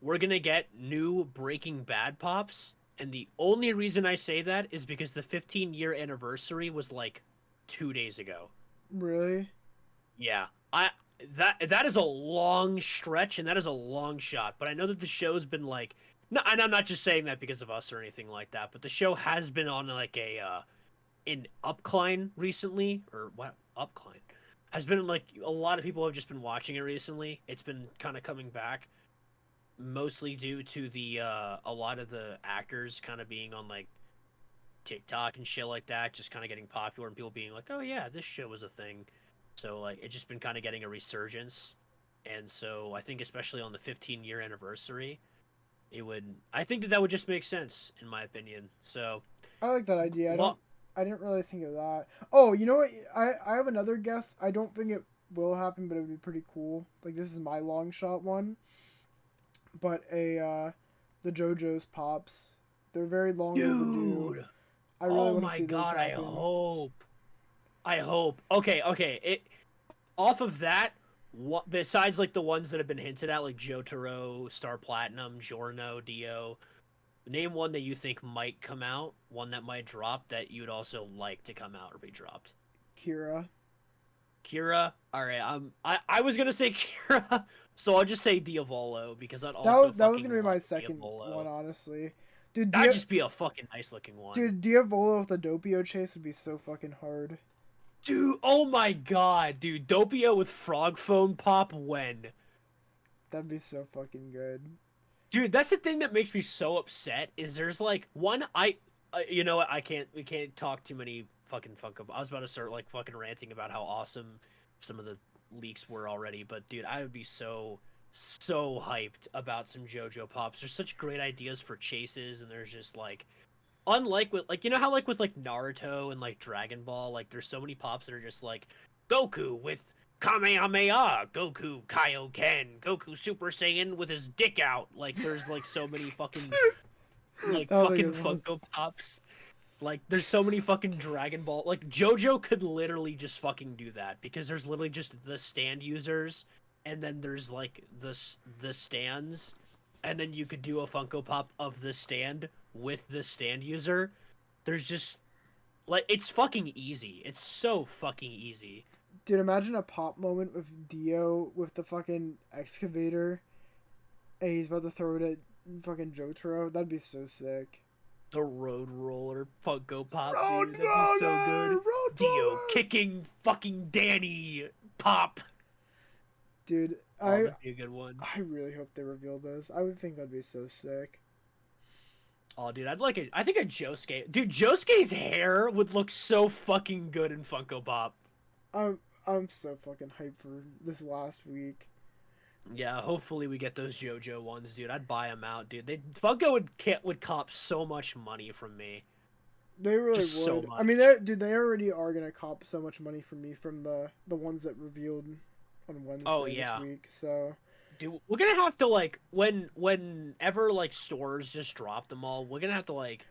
Speaker 2: we're gonna get new Breaking Bad pops, And the only reason I say that is because the 15-year anniversary was like 2 days ago.
Speaker 1: Really?
Speaker 2: Yeah. That is a long stretch and that is a long shot. But I know that the show's been like, no, and I'm not just saying that because of us or anything like that, but the show has been on like a an upcline recently, or what upcline? Has been like a lot of people have just been watching it recently. It's been kind of coming back, mostly due to the a lot of the actors kind of being on like TikTok and shit like that, just kind of getting popular and people being like, "Oh yeah, this show was a thing." So like it's just been kind of getting a resurgence. And so I think especially on the 15-year anniversary, I think that would just make sense in my opinion. So,
Speaker 1: I like that idea.
Speaker 2: well,
Speaker 1: I didn't really think of that. Oh, you know what? I have another guess. I don't think it will happen, but it would be pretty cool. Like this is my long shot one. But the JoJo's pops. They're very long overdue.
Speaker 2: dude,
Speaker 1: I really
Speaker 2: oh
Speaker 1: want to
Speaker 2: my
Speaker 1: see those
Speaker 2: god, I
Speaker 1: happen.
Speaker 2: hope. I hope. Okay, okay. It off of that, what besides like the ones that have been hinted at, like Jotaro, Star Platinum, Giorno, Dio, name one that you think might come out, one that might drop that you'd also like to come out or be dropped.
Speaker 1: Kira.
Speaker 2: Kira, all right. I was gonna say Kira, so I'll just say Diavolo because I'd
Speaker 1: That
Speaker 2: also
Speaker 1: was
Speaker 2: fucking
Speaker 1: gonna be my
Speaker 2: love
Speaker 1: second one,
Speaker 2: Diavolo.
Speaker 1: honestly. Dude,
Speaker 2: That'd just be a fucking nice looking one.
Speaker 1: Diavolo with the Doppio chase would be so fucking hard.
Speaker 2: Dude, oh my god, dude, Doppio with frog phone pop when?
Speaker 1: That'd be so fucking good.
Speaker 2: Dude, that's the thing that makes me so upset is there's like one you know what, we can't talk too many fucking Funko. I was about to start like fucking ranting about how awesome some of the leaks were already, but dude, I would be so hyped about some JoJo pops. There's such great ideas for chases and there's just like unlike with like you know how like with like Naruto and like Dragon Ball, like there's so many pops that are just like Goku with Kamehameha, Goku Kaioken, Goku Super Saiyan with his dick out. Like there's like so many fucking like
Speaker 1: That was a
Speaker 2: fucking
Speaker 1: good one.
Speaker 2: Funko Pops. Like there's so many fucking Dragon Ball. Like JoJo could literally just fucking do that because there's literally just the stand users and then there's like the stands and then you could do a Funko Pop of the stand with the stand user. There's just like it's fucking easy. It's so fucking easy.
Speaker 1: Dude, imagine a pop moment with Dio with the fucking excavator, and he's about to throw it at fucking Jotaro. That'd be so sick.
Speaker 2: The Road Roller Funko Pop,
Speaker 1: Road
Speaker 2: dude. That'd be so
Speaker 1: Roller,
Speaker 2: good.
Speaker 1: Road
Speaker 2: Dio
Speaker 1: Roller.
Speaker 2: kicking fucking Danny Pop.
Speaker 1: Dude,
Speaker 2: Oh, that'd be a good one.
Speaker 1: I really hope they reveal this. I would think that'd be so sick.
Speaker 2: Oh, dude, I'd like it. I think a Josuke. Dude, Josuke's hair would look so fucking good in Funko Pop.
Speaker 1: I'm so fucking hyped for this last week.
Speaker 2: Yeah, hopefully we get those JoJo ones, dude. I'd buy them out, dude. Funko would cop so much money from me.
Speaker 1: They really
Speaker 2: Just so
Speaker 1: would.
Speaker 2: much.
Speaker 1: I mean, they already are gonna cop so much money from me from the ones that revealed on Wednesday this week. So,
Speaker 2: dude, we're gonna have to like whenever like stores just drop them all, we're gonna have to like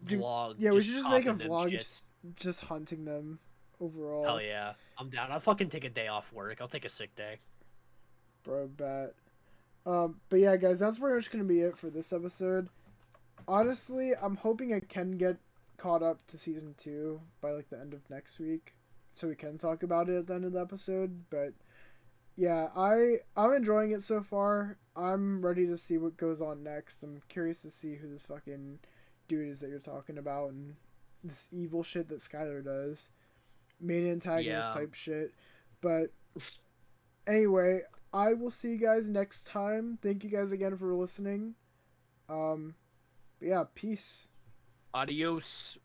Speaker 2: vlog.
Speaker 1: Yeah, we should just make a
Speaker 2: them
Speaker 1: vlog just hunting them overall.
Speaker 2: Hell yeah, I'm down. I'll fucking take a day off work. I'll take a sick day.
Speaker 1: Bro, bet. But yeah, guys, that's pretty much gonna be it for this episode. Honestly, I'm hoping I can get caught up to season 2 by like the end of next week, so we can talk about it at the end of the episode. But yeah, I'm enjoying it so far. I'm ready to see what goes on next. I'm curious to see who this fucking dude is that you're talking about and this evil shit that Skylar does, main antagonist type shit. But anyway, I will see you guys next time. Thank you guys again for listening. But yeah, peace.
Speaker 2: Adios.